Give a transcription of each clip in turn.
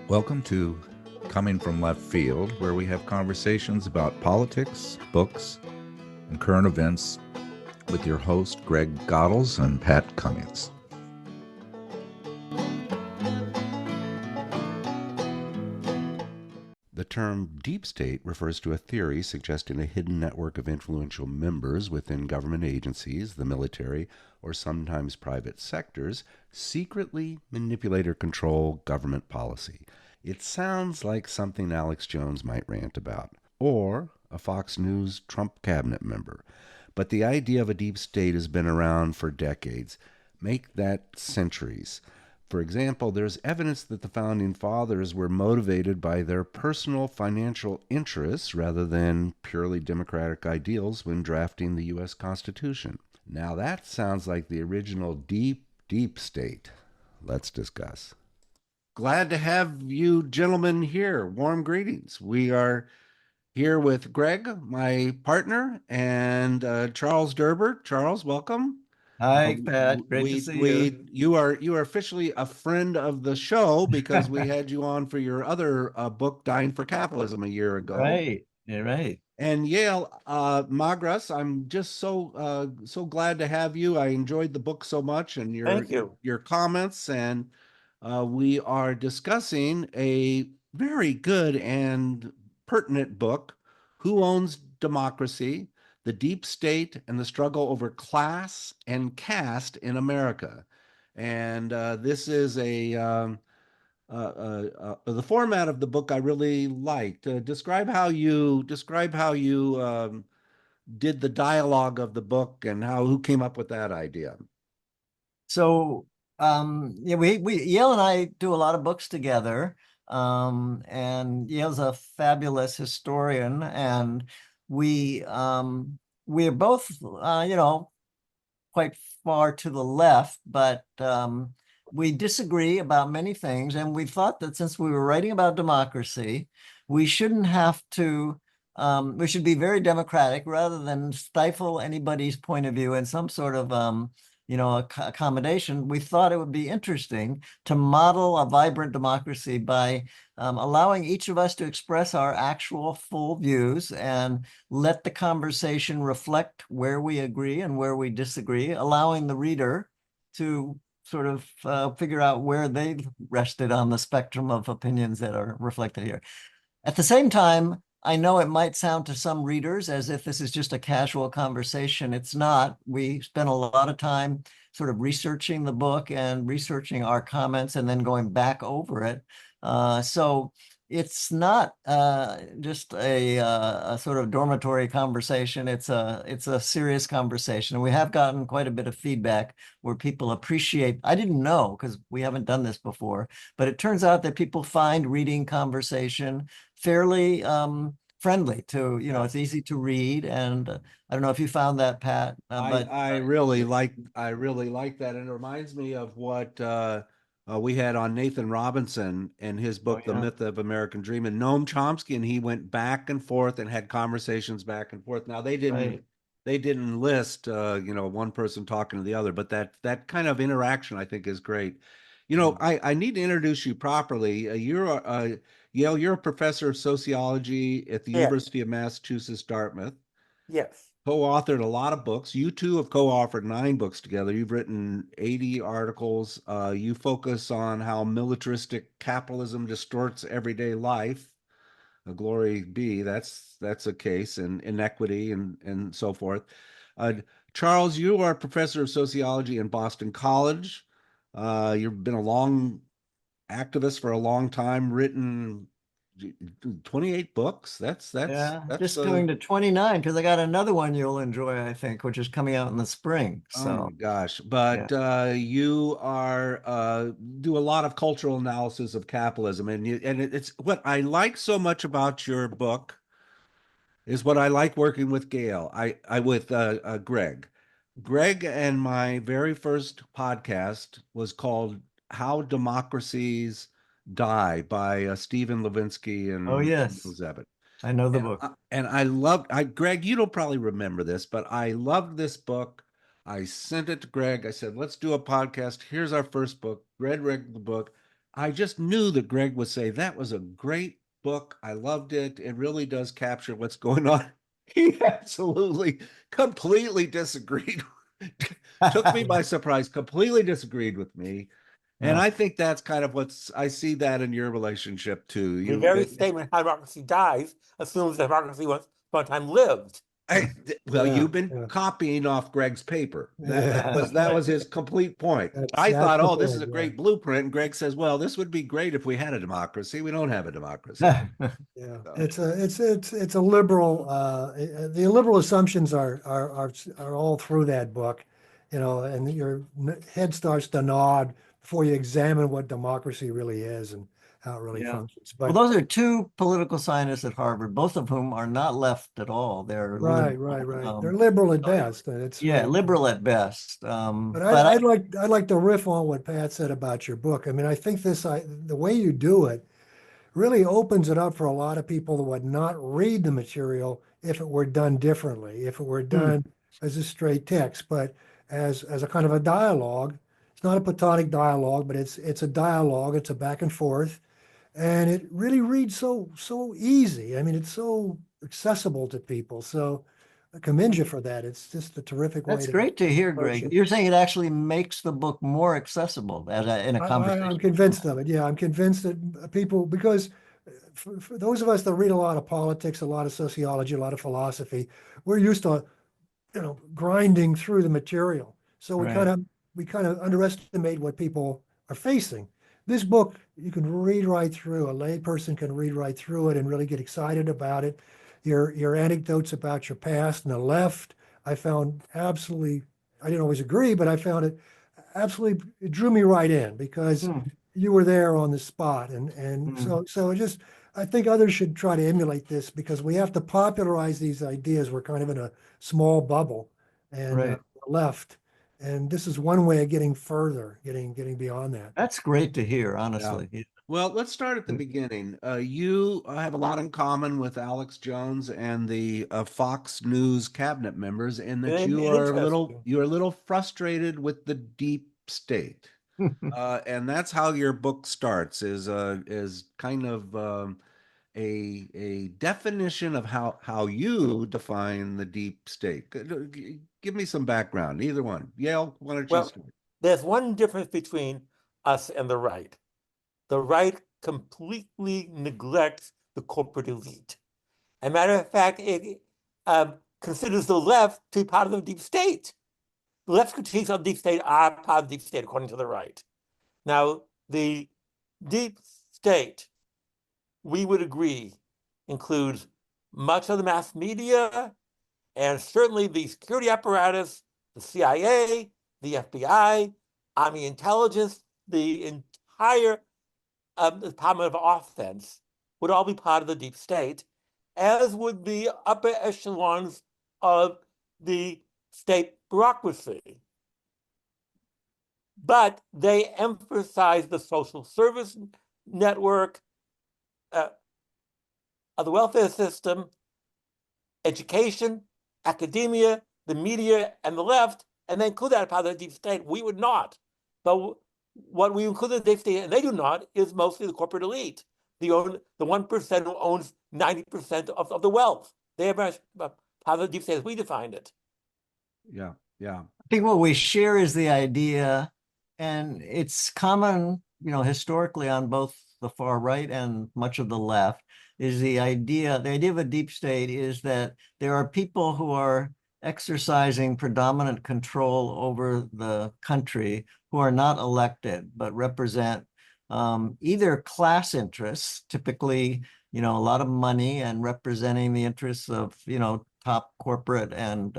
Welcome to Coming from Left Field, where we have conversations about politics, books, and current events with your host, Greg Goddles and Pat Cummings. The term deep state refers to a theory suggesting a hidden network of influential members within government agencies, the military, or sometimes private sectors, secretly manipulate or control government policy. It sounds like something Alex Jones might rant about, or a Fox News Trump cabinet member. But the idea of a deep state has been around for decades, make that centuries. For example, there's evidence that the Founding Fathers were motivated by their personal financial interests rather than purely democratic ideals when drafting the U.S. Constitution. Now that sounds like the original deep state. Let's discuss. Glad to have you gentlemen here. Warm greetings. We are here with Greg, my partner, and Charles Derber. Charles, welcome. Hi, Pat. Great to see you. You are officially a friend of the show because we had you on for your other book, Dying for Capitalism, a year ago. Right. Yeah, right. And Yale Magrass, I'm just so glad to have you. I enjoyed the book so much and Thank you. your comments, and we are discussing a very good and pertinent book, Who Owns Democracy? The Deep State and the Struggle Over Class and Caste in America. And this is the format of the book I really liked. Describe how you did the dialogue of the book and who came up with that idea. So, yeah, we Yale and I do a lot of books together. And Yale's a fabulous historian, and we're both quite far to the left, but we disagree about many things. And we thought that since we were writing about democracy, we shouldn't have to we should be very democratic rather than stifle anybody's point of view in some sort of accommodation. We thought it would be interesting to model a vibrant democracy by allowing each of us to express our actual full views and let the conversation reflect where we agree and where we disagree, allowing the reader to sort of figure out where they've rested on the spectrum of opinions that are reflected here. At the same time, I know it might sound to some readers as if this is just a casual conversation. It's not. We spent a lot of time sort of researching the book and researching our comments and then going back over it. So it's not just a sort of dormitory conversation. It's a serious conversation. And we have gotten quite a bit of feedback where people appreciate. I didn't know because we haven't done this before, but it turns out that people find reading conversation fairly friendly to, it's easy to read. And I don't know if you found that, Pat, but I really like that. And it reminds me of what we had on Nathan Robinson and his book, The Myth of American Dream, and Noam Chomsky, and he went back and forth and had conversations back and forth. Now they didn't list one person talking to the other, but that kind of interaction I think is great. I need to introduce you properly. Yale, you're a professor of sociology at the University of Massachusetts-Dartmouth. Yes. Co-authored a lot of books. You two have co-authored 9 books together. You've written 80 articles. You focus on how militaristic capitalism distorts everyday life. Glory be, that's a case, and inequity and so forth. Charles, you are a professor of sociology in Boston College. You've been a long activist for a long time, written 28 books. That's just going to 29 because I got another one you'll enjoy, I think, which is coming out in the spring. So. Oh my gosh. But you are do a lot of cultural analysis of capitalism, and it's what I like so much about your book is what I like working with Gail. I with Greg. Greg and my very first podcast was called How Democracies Die by Stephen Levinsky and Oh, yes. Zebit. I know the book. And I loved, Greg, you don't probably remember this, but I loved this book. I sent it to Greg. I said, let's do a podcast. Here's our first book. Greg read the book. I just knew that Greg would say that was a great book. I loved it. It really does capture what's going on. He absolutely, completely disagreed. Took me by surprise, completely disagreed with me. And Yeah. I think that's kind of I see that in your relationship too. The You, very statement, how democracy dies, assumes that democracy once upon a time lived. well, Yeah, you've been yeah. copying off Greg's paper. That Yeah. that was his complete point. I That's thought, the oh, this is point, a yeah. great blueprint. And Greg says, well, this would be great if we had a democracy. We don't have a democracy. Yeah, So, it's a liberal the liberal assumptions are all through that book, you know, and your head starts to nod before you examine what democracy really is and how it really Yeah. functions. Well, But those are two political scientists at Harvard, both of whom are not left at all. They're right, liberal. right. They're liberal at best. And it's Yeah, really, liberal at best. but But I'd like to riff on what Pat said about your book. I mean, I think the way you do it really opens it up for a lot of people that would not read the material if it were done differently, if it were done as a straight text, but as a kind of a dialogue. It's not a platonic dialogue, but it's a dialogue. It's a back and forth, and it really reads so easy. I mean, it's so accessible to people. So I commend you for that. It's just a terrific way that's to great to hear, approach Greg. it. You're saying it actually makes the book more accessible in a conversation. I'm convinced of it. Yeah, I'm convinced that people, because for those of us that read a lot of politics, a lot of sociology, a lot of philosophy, we're used to, you know, grinding through the material. So Right. we kind of underestimate what people are facing. This book, you can read right through. A layperson can read right through it and really get excited about it. Your anecdotes about your past and the left, I found absolutely, I didn't always agree, but I found it absolutely, it drew me right in because Hmm. you were there on the spot. Hmm. So it just, I think others should try to emulate this because we have to popularize these ideas. We're kind of in a small bubble and Right. left. And this is one way of getting further, getting beyond that. That's great to hear, yeah. honestly. Well, let's start at the beginning. You have a lot in common with Alex Jones and the Fox News cabinet members in that Interesting. you're a little frustrated with the deep state. And that's how your book starts is kind of a definition of how you define the deep state. Give me some background, either one. Yale, why don't you Well, start? there's one difference between us and the right. The right completely neglects the corporate elite. As a matter of fact, it considers the left to be part of the deep state. The left's critiques of the deep state are part of the deep state, according to the right. Now, the deep state, we would agree, includes much of the mass media and certainly the security apparatus, the CIA, the FBI, Army intelligence, the entire Department of Offense would all be part of the deep state, as would the upper echelons of the state bureaucracy. But they emphasize the social service network, of the welfare system, education, academia, the media, and the left, and they include that part of the deep state. We would not. But what we include in the deep state, and they do not, is mostly the corporate elite, the 1% who owns 90% of the wealth. They are part of the deep state as we defined it. Yeah, yeah. I think what we share is the idea, and it's common, historically on both the far right and much of the left, is the idea of a deep state is that there are people who are exercising predominant control over the country who are not elected, but represent either class interests, typically, a lot of money and representing the interests of, top corporate and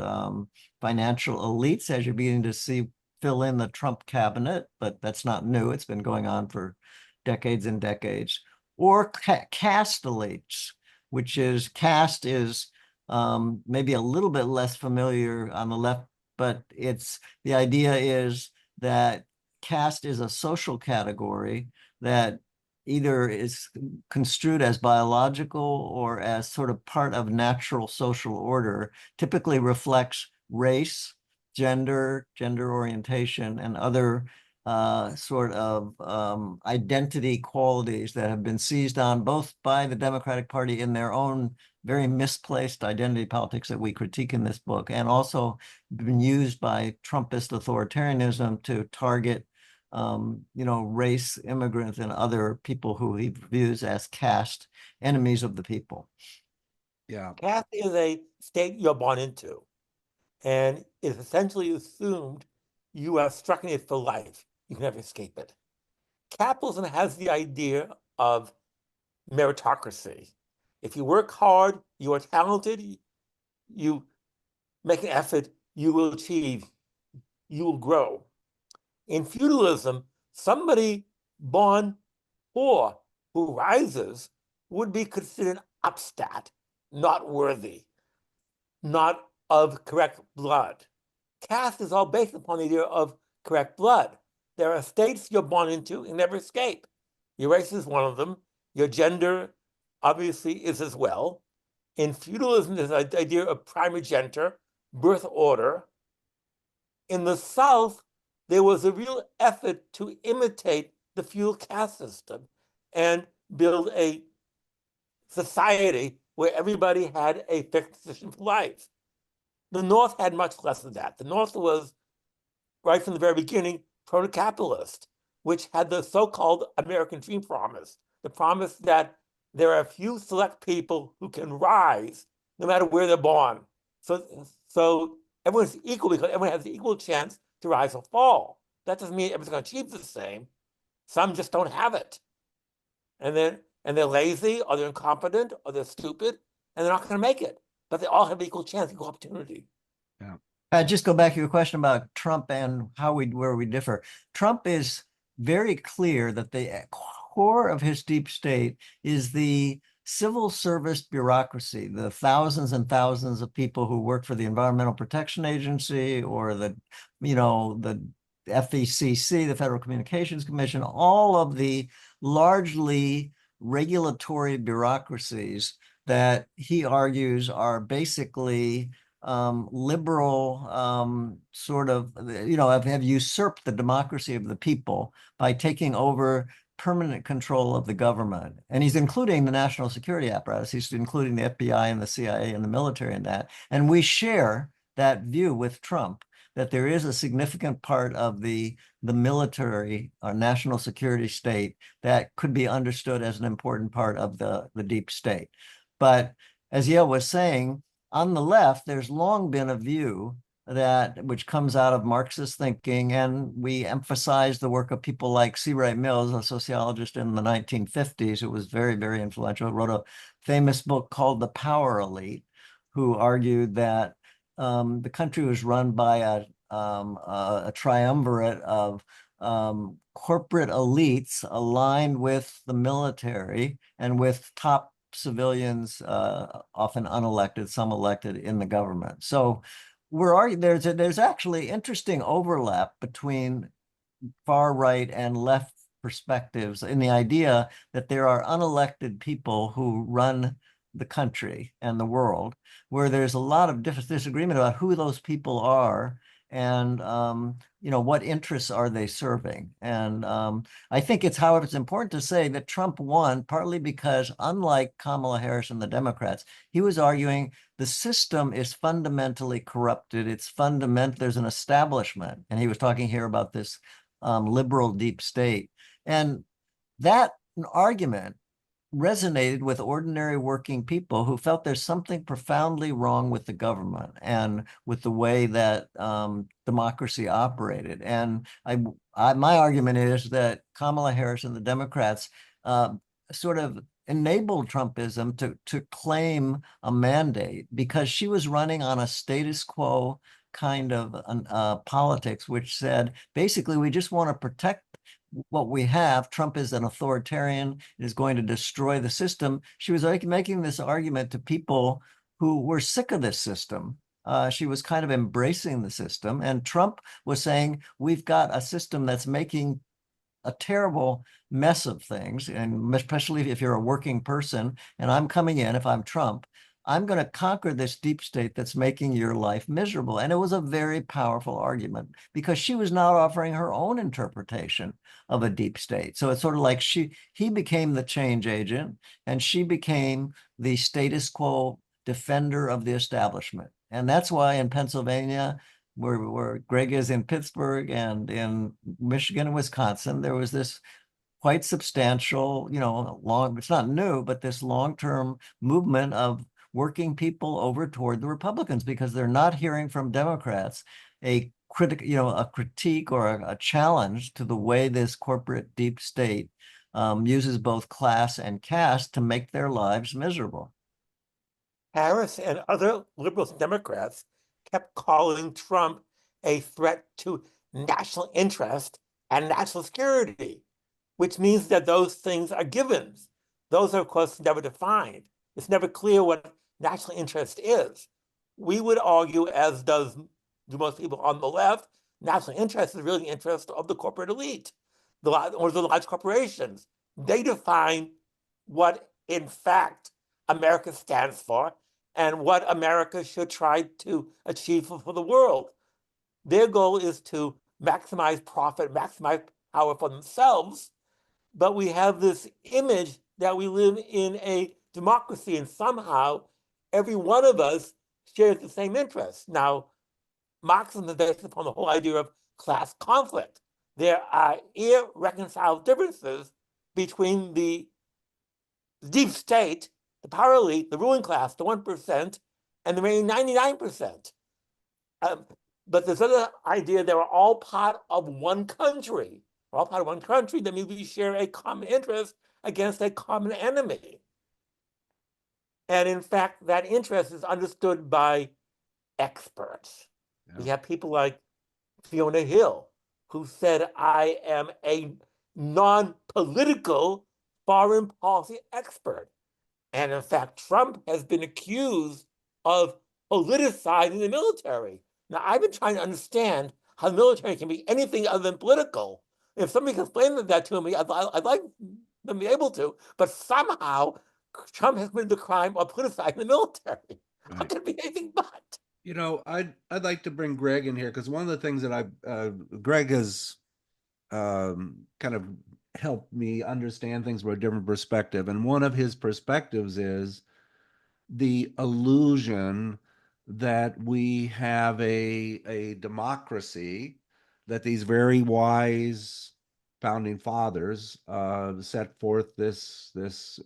financial elites, as you're beginning to see fill in the Trump cabinet, but that's not new. It's been going on for decades and decades. Or caste elites, which is caste is maybe a little bit less familiar on the left, but the idea is that caste is a social category that either is construed as biological or as sort of part of natural social order, typically reflects race, gender orientation, and other sort of identity qualities that have been seized on both by the Democratic Party in their own very misplaced identity politics that we critique in this book, and also been used by Trumpist authoritarianism to target race, immigrants, and other people who he views as caste enemies of the people. Yeah. Caste is a state you're born into, and it's essentially assumed you are struck in it for life. You can never escape it. Capitalism has the idea of meritocracy. If you work hard, you are talented, you make an effort, you will achieve, you will grow. In feudalism, somebody born poor who rises would be considered upstart, not worthy, not of correct blood. Caste is all based upon the idea of correct blood. There are states you're born into and never escape. Your race is one of them. Your gender obviously is as well. In feudalism, there's an idea of primogeniture, birth order. In the South, there was a real effort to imitate the feudal caste system and build a society where everybody had a fixed position for life. The North had much less of that. The North was, right from the very beginning, proto-capitalist, which had the so-called American dream promise, the promise that there are a few select people who can rise no matter where they're born. So everyone's equal because everyone has the equal chance to rise or fall. That doesn't mean everyone's going to achieve the same. Some just don't have it. And they're lazy, or they're incompetent, or they're stupid, and they're not going to make it. But they all have equal chance, equal opportunity. Yeah. Just go back to your question about Trump and where we differ. Trump is very clear that the core of his deep state is the civil service bureaucracy, the thousands and thousands of people who work for the Environmental Protection Agency or the FECC, the Federal Communications Commission, all of the largely regulatory bureaucracies that he argues are basically liberal, sort of, have usurped the democracy of the people by taking over permanent control of the government. And he's including the national security apparatus. He's including the FBI and the CIA and the military in that. And we share that view with Trump, that there is a significant part of the military or national security state that could be understood as an important part of the deep state. But as Yale was saying, on the left, there's long been a view which comes out of Marxist thinking, and we emphasize the work of people like C. Wright Mills, a sociologist in the 1950s, who was very, very influential, wrote a famous book called The Power Elite, who argued that the country was run by a triumvirate of corporate elites aligned with the military and with top civilians, often unelected, some elected in the government. So there's actually interesting overlap between far right and left perspectives in the idea that there are unelected people who run the country and the world, where there's a lot of disagreement about who those people are and what interests are they serving. And I think however, it's important to say that Trump won partly because, unlike Kamala Harris and the Democrats, he was arguing the system is fundamentally corrupted. There's an establishment. And he was talking here about this liberal deep state. And that argument resonated with ordinary working people who felt there's something profoundly wrong with the government and with the way that democracy operated. And my argument is that Kamala Harris and the Democrats sort of enabled Trumpism to claim a mandate because she was running on a status quo kind of politics, which said, basically, we just want to protect what we have. Trump is an authoritarian, is going to destroy the system. She was making this argument to people who were sick of this system. She was kind of embracing the system. And Trump was saying, we've got a system that's making a terrible mess of things. And especially if you're a working person, and I'm coming in, if I'm Trump, I'm going to conquer this deep state that's making your life miserable. And it was a very powerful argument because she was not offering her own interpretation of a deep state. So it's sort of like he became the change agent and she became the status quo defender of the establishment. And that's why in Pennsylvania, where Greg is, in Pittsburgh and in Michigan and Wisconsin, there was this quite substantial, it's not new, but this long-term movement of working people over toward the Republicans because they're not hearing from Democrats a critique or a challenge to the way this corporate deep state uses both class and caste to make their lives miserable. Harris and other liberals and Democrats kept calling Trump a threat to national interest and national security, which means that those things are givens. Those are, of course, never defined. It's never clear what national interest is. We would argue, as do most people on the left, national interest is really the interest of the corporate elite, or the large corporations. They define what, in fact, America stands for and what America should try to achieve for the world. Their goal is to maximize profit, maximize power for themselves, but we have this image that we live in a democracy and somehow every one of us shares the same interests. Now, Marxism is based upon the whole idea of class conflict. There are irreconcilable differences between the deep state, the power elite, the ruling class, the 1%, and the remaining 99%. But this other idea that we're all part of one country. We're all part of one country, that means we share a common interest against a common enemy. And in fact, that interest is understood by experts. Yeah. We have people like Fiona Hill, who said, I am a non-political foreign policy expert. And in fact, Trump has been accused of politicizing the military. Now, I've been trying to understand how the military can be anything other than political. If somebody can explain that to me, I'd like them to be able to. But somehow, Trump has committed the crime of politicizing the military. Right. How can it be anything but? I'd like to bring Greg in here because one of the things that Greg has kind of helped me understand things from a different perspective. And one of his perspectives is the illusion that we have a democracy, that these very wise founding fathers set forth this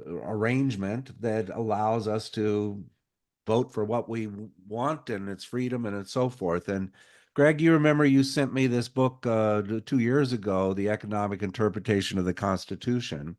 arrangement that allows us to vote for what we want, and it's freedom and it's so forth. And Greg, you remember you sent me this book 2 years ago, The Economic Interpretation of the Constitution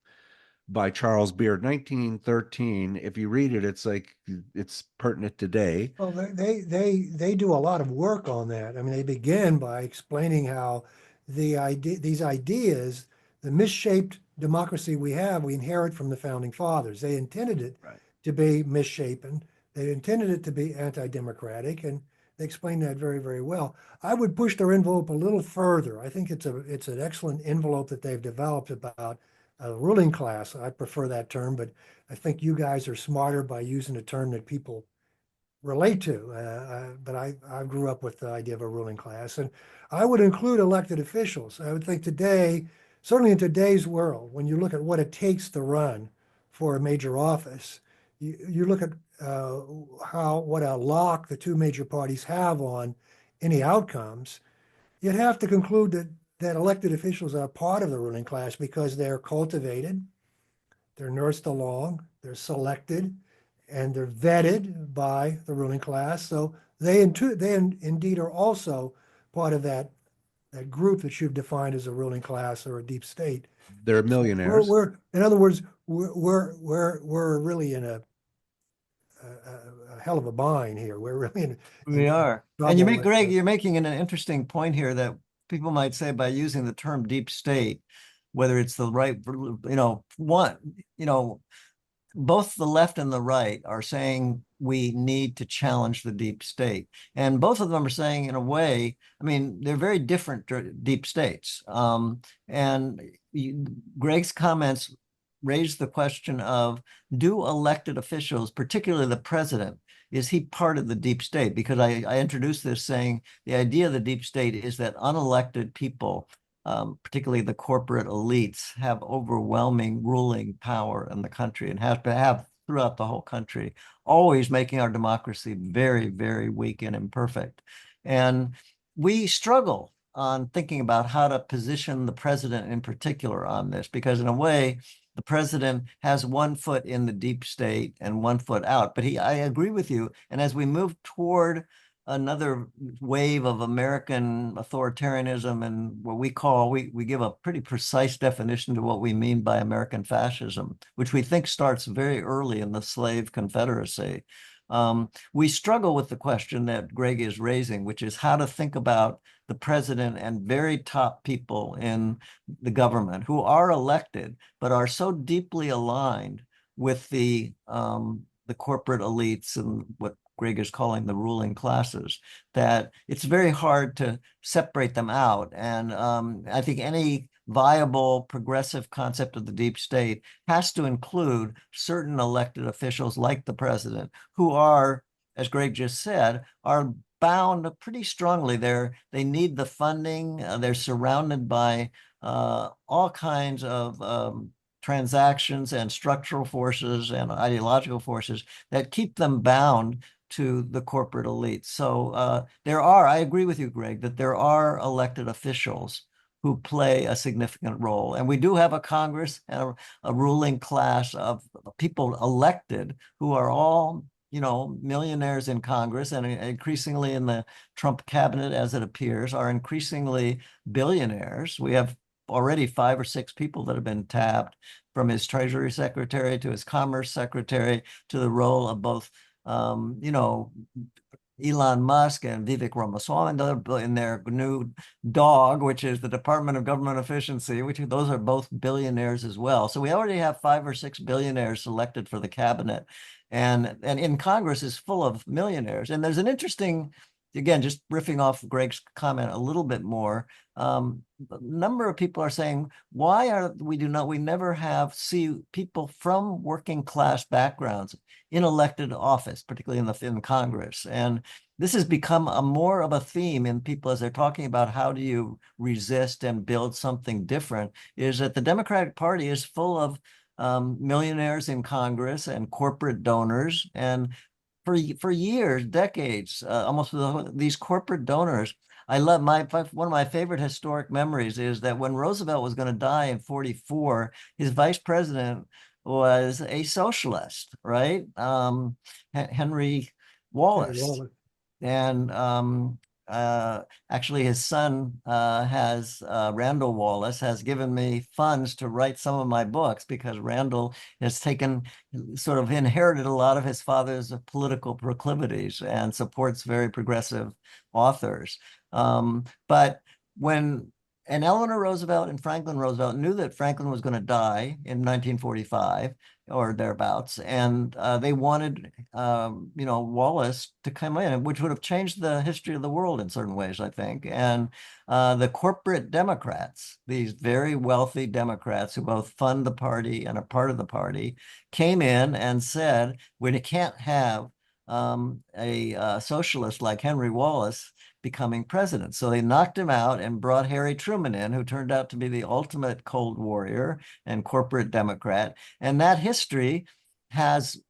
by Charles Beard, 1913. If you read it, it's like it's pertinent today. Well, they do a lot of work on that. I mean, they begin by explaining how these ideas, the misshaped democracy we have, we inherit from the founding fathers. They intended it to be misshapen. They intended it to be anti-democratic, and they explain that very, very well. I would push their envelope a little further. I think it's an excellent envelope that they've developed about a ruling class. I prefer that term, but I think you guys are smarter by using a term that people relate to. But I grew up with the idea of a ruling class, and I would include elected officials. I would think today, certainly in today's world, when you look at what it takes to run for a major office, you look at what a lock the two major parties have on any outcomes, you'd have to conclude that elected officials are part of the ruling class because they're cultivated, they're nursed along, they're selected, and they're vetted by the ruling class. So they indeed are also part of that group that you've defined as a ruling class or a deep state. They're millionaires. In other words, we're really in a hell of a bind here. We're really we are. And Greg, you're making an interesting point here that people might say by using the term deep state, whether it's the right, both the left and the right are saying we need to challenge the deep state. And both of them are saying, in a way, I mean, they're very different deep states. And Greg's comments raised the question of, do elected officials, particularly the president, is he part of the deep state? Because I introduced this saying the idea of the deep state is that unelected people, particularly the corporate elites, have overwhelming ruling power in the country and have to have throughout the whole country, always making our democracy very, very weak and imperfect. And we struggle on thinking about how to position the president in particular on this, because in a way, the president has one foot in the deep state and one foot out. But I agree with you. And as we move toward another wave of American authoritarianism and what we give a pretty precise definition to what we mean by American fascism, which we think starts very early in the slave confederacy. We struggle with the question that Greg is raising, which is how to think about the president and very top people in the government who are elected, but are so deeply aligned with the corporate elites and what Greg is calling the ruling classes, that it's very hard to separate them out. And I think any viable progressive concept of the deep state has to include certain elected officials like the president who are, as Greg just said, are bound pretty strongly. They need the funding. They're surrounded by all kinds of transactions and structural forces and ideological forces that keep them bound to the corporate elite. So I agree with you, Greg, that there are elected officials who play a significant role. And we do have a Congress and a ruling class of people elected who are all, millionaires in Congress, and increasingly in the Trump cabinet, as it appears, are increasingly billionaires. We have already 5 or 6 people that have been tapped, from his Treasury Secretary to his Commerce Secretary to the role of both, Elon Musk and Vivek Ramaswamy in their new dog, which is the Department of Government Efficiency, those are both billionaires as well. So we already have 5 or 6 billionaires selected for the cabinet. And in Congress is full of millionaires. And there's an interesting, again, just riffing off Greg's comment a little bit more, a number of people are saying, why we never see people from working class backgrounds in elected office, particularly in Congress. And this has become more of a theme in people as they're talking about how do you resist and build something different, is that the Democratic Party is full of millionaires in Congress and corporate donors. And for years, decades, almost these corporate donors. I love one of my favorite historic memories is that when Roosevelt was going to die in 1944, his vice president was a socialist, right? Henry Wallace. And actually his son Randall Wallace has given me funds to write some of my books, because Randall has sort of inherited a lot of his father's political proclivities and supports very progressive authors. But and Eleanor Roosevelt and Franklin Roosevelt knew that Franklin was going to die in 1945 or thereabouts, and they wanted, Wallace to come in, which would have changed the history of the world in certain ways, I think. And the corporate Democrats, these very wealthy Democrats who both fund the party and are part of the party, came in and said, we can't have a socialist like Henry Wallace becoming president. So they knocked him out and brought Harry Truman in, who turned out to be the ultimate Cold Warrior and corporate Democrat. And that history has,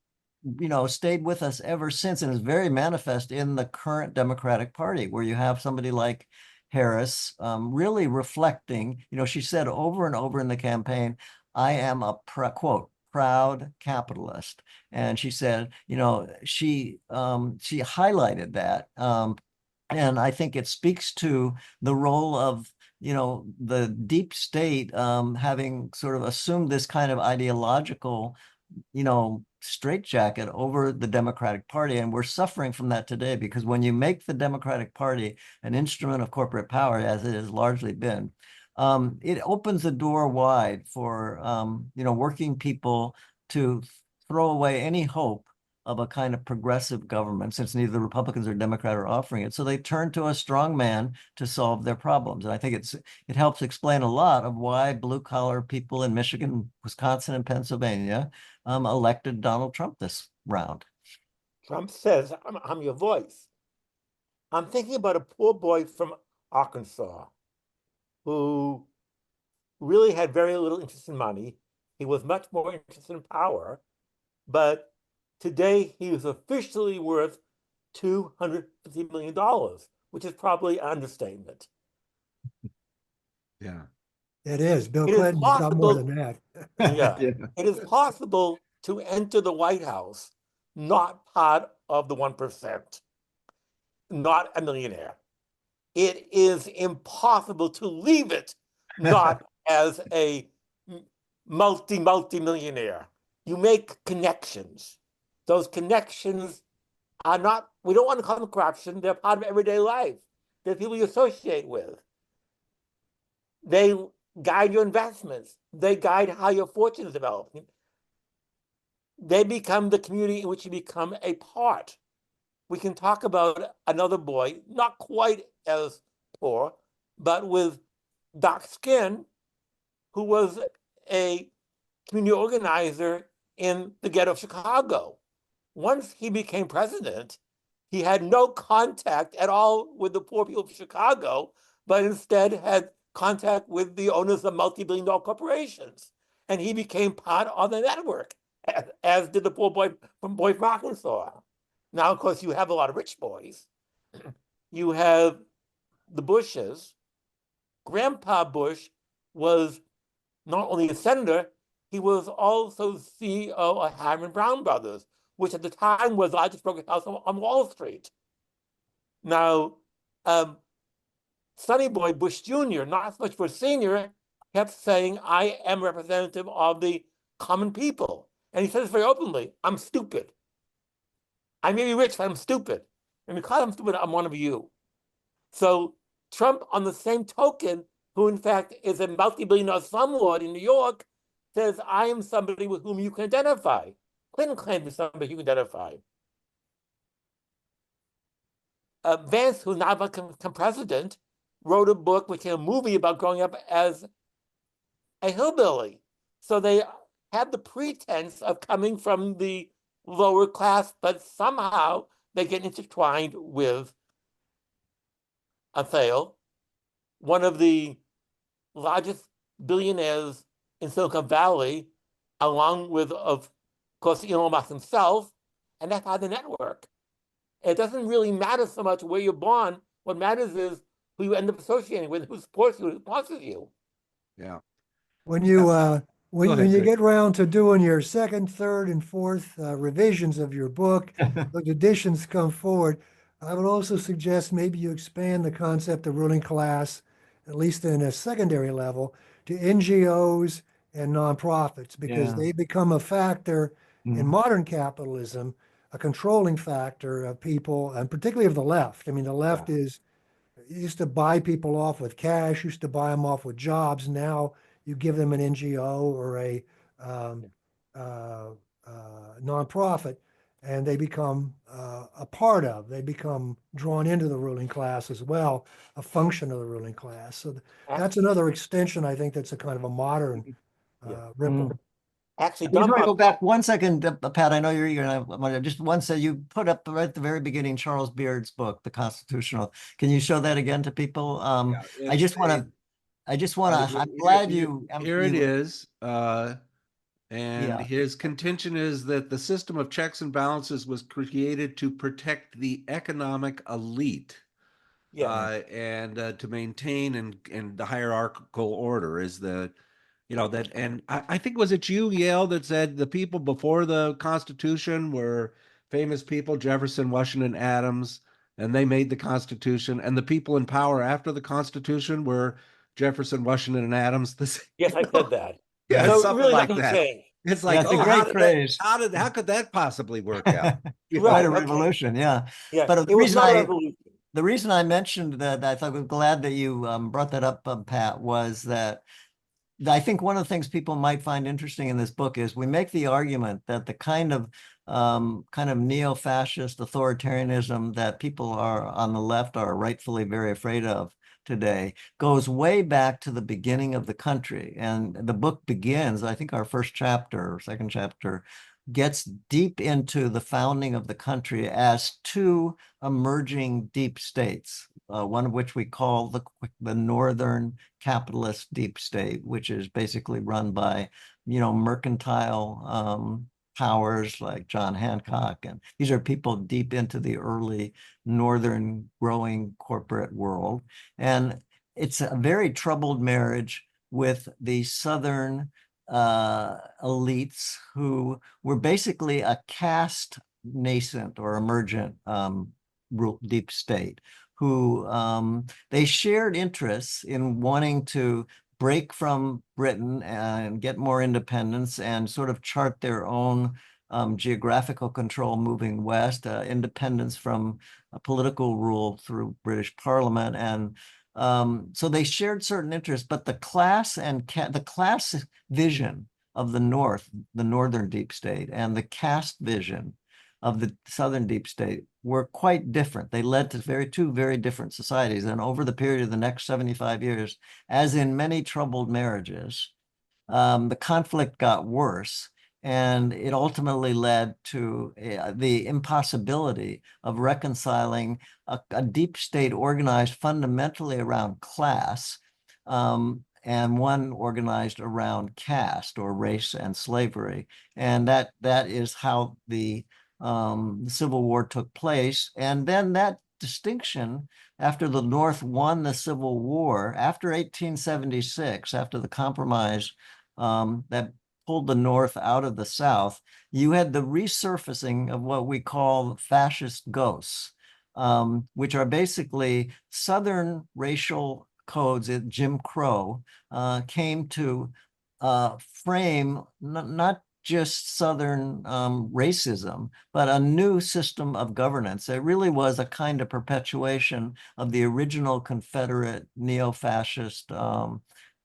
stayed with us ever since, and is very manifest in the current Democratic Party, where you have somebody like Harris really reflecting, she said over and over in the campaign, I am a quote, proud capitalist. And she said, she highlighted that. And I think it speaks to the role of, the deep state having sort of assumed this kind of ideological, straitjacket over the Democratic Party. And we're suffering from that today, because when you make the Democratic Party an instrument of corporate power, as it has largely been, it opens the door wide for, working people to throw away any hope of a kind of progressive government, since neither the Republicans or Democrat are offering it. So they turn to a strong man to solve their problems. And I think it helps explain a lot of why blue collar people in Michigan, Wisconsin, and Pennsylvania elected Donald Trump this round. Trump says, I'm your voice. I'm thinking about a poor boy from Arkansas who really had very little interest in money. He was much more interested in power, but today he is officially worth $250 million, which is probably an understatement. Yeah. It is. Bill It is Clinton's got more than possible, that. yeah, Yeah. it is possible to enter the White House not part of the 1%, not a millionaire. It is impossible to leave it not as a multi-millionaire. You make connections. Those connections are not, we don't want to call them corruption, they're part of everyday life. They're people you associate with. They guide your investments. They guide how your fortune is developing. They become the community in which you become a part. We can talk about another boy, not quite as poor, but with dark skin, who was a community organizer in the ghetto of Chicago. Once he became president, he had no contact at all with the poor people of Chicago, but instead had contact with the owners of multi-billion-dollar corporations. And he became part of the network, as did the poor boy from Arkansas. Now, of course, you have a lot of rich boys. You have the Bushes. Grandpa Bush was not only a senator, he was also CEO of Harriman Brown Brothers, which at the time was the largest brokerage house on Wall Street. Now, Sonny Boy Bush Jr., not so much Bush Sr., kept saying, I am representative of the common people. And he says very openly, I'm stupid. I may be rich, but I'm stupid. And because I'm stupid, I'm one of you. So Trump, on the same token, who in fact is a multi-billion-dollar slumlord in New York, says, I am somebody with whom you can identify. Clinton claimed to be somebody you can identify. Vance, who's now become president, wrote a book, which is a movie about growing up as a hillbilly. So they have the pretense of coming from the lower class, but somehow they get intertwined with Athale, one of the largest billionaires in Silicon Valley, along with, of course, Elon Musk himself, and that's how the network. It doesn't really matter so much where you're born. What matters is who you end up associating with, who supports you, who sponsors you. Yeah. When you when Go ahead, you Greg. get around to doing your second, third, and fourth revisions of your book, those additions come forward. I would also suggest maybe you expand the concept of ruling class, at least in a secondary level, to NGOs and nonprofits, because Yeah. they become a factor in modern capitalism, a controlling factor of people, and particularly of the left. I mean, the left used to buy people off with cash, used to buy them off with jobs. Now you give them an NGO or a nonprofit, and they become a part of, they become drawn into the ruling class as well, a function of the ruling class. So that's another extension, I think, that's a kind of a modern ripple. Actually, I just want to go Don back one second, Pat. I know you're eager. And I just one said you put up right at the very beginning Charles Beard's book, The Constitutional. Can you show that again to people? I just want to. I'm glad you. Here it is. And Yeah. his contention is that the system of checks and balances was created to protect the economic elite. And to maintain and the hierarchical order is the, that, and I think, was it you, Yale, that said the people before the Constitution were famous people, Jefferson, Washington, Adams, and they made the Constitution, and the people in power after the Constitution were Jefferson, Washington, and Adams. Yes, I said that. Yeah, So something really like nothing that. changed. It's like, it's a oh, great phrase. how could that possibly work out? Quite a okay. revolution, yeah. Yeah, But it was not a revolution. the reason I mentioned that, I thought, I'm glad that you brought that up, Pat, was that I think one of the things people might find interesting in this book is we make the argument that the kind of neo-fascist authoritarianism that people are on the left are rightfully very afraid of today goes way back to the beginning of the country. And the book begins, I think our first chapter or second chapter gets deep into the founding of the country as two emerging deep states, one of which we call the Northern capitalist deep state, which is basically run by, mercantile powers like John Hancock. And these are people deep into the early Northern growing corporate world. And it's a very troubled marriage with the Southern elites who were basically a caste nascent or emergent deep state, who they shared interests in wanting to break from Britain and get more independence and sort of chart their own geographical control moving west, independence from political rule through British Parliament. And so they shared certain interests, but the class vision of the North, the Northern deep state, and the caste vision of the Southern deep state were quite different. They led to two very different societies. And over the period of the next 75 years, as in many troubled marriages, the conflict got worse. And it ultimately led to the impossibility of reconciling a deep state organized fundamentally around class, and one organized around caste or race and slavery. And that is how the Civil War took place. And then that distinction, after the North won the Civil War, after 1876, after the compromise that pulled the North out of the South, you had the resurfacing of what we call fascist ghosts, which are basically Southern racial codes. Jim Crow came to frame not just Southern racism, but a new system of governance. It really was a kind of perpetuation of the original Confederate neo-fascist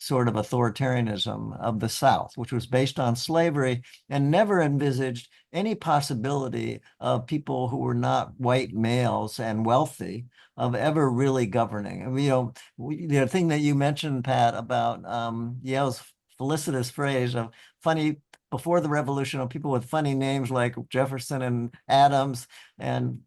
sort of authoritarianism of the South, which was based on slavery and never envisaged any possibility of people who were not white males and wealthy of ever really governing. And, the thing that you mentioned, Pat, about Yale's felicitous phrase of funny, before the revolution, of people with funny names like Jefferson and Adams and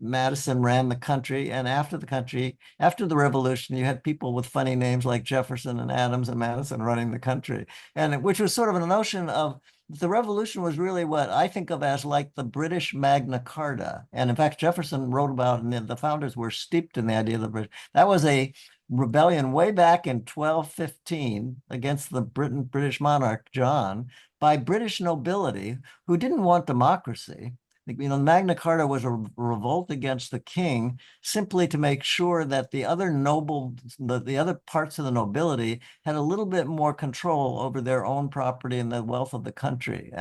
Madison ran the country. And after the revolution, you had people with funny names like Jefferson and Adams and Madison running the country. And which was sort of a notion of the revolution was really what I think of as like the British Magna Carta. And in fact, Jefferson wrote about, and the founders were steeped in the idea of the British. That was a rebellion way back in 1215 against the British monarch, John, by British nobility who didn't want democracy. Magna Carta was a revolt against the king simply to make sure that the other the other parts of the nobility had a little bit more control over their own property and the wealth of the country.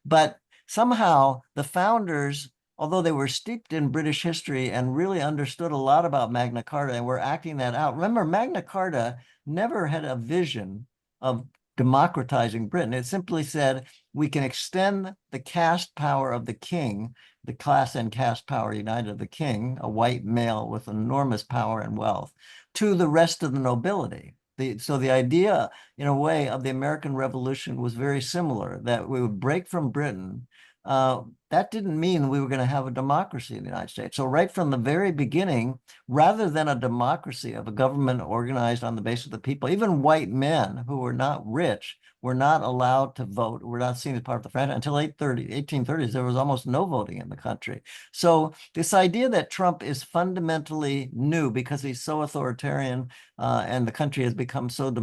But somehow the founders, although they were steeped in British history and really understood a lot about Magna Carta and were acting that out. Remember, Magna Carta never had a vision of democratizing Britain. It simply said, we can extend the caste power of the king, the class and caste power united of the king, a white male with enormous power and wealth, to the rest of the nobility. So the idea, in a way, of the American Revolution was very similar, that we would break from Britain. That didn't mean we were going to have a democracy in the United States. So right from the very beginning, rather than a democracy of a government organized on the basis of the people, even white men who were not rich were not allowed to vote, were not seen as part of the franchise until 1830s. There was almost no voting in the country. So this idea that Trump is fundamentally new because he's so authoritarian and the country has become so,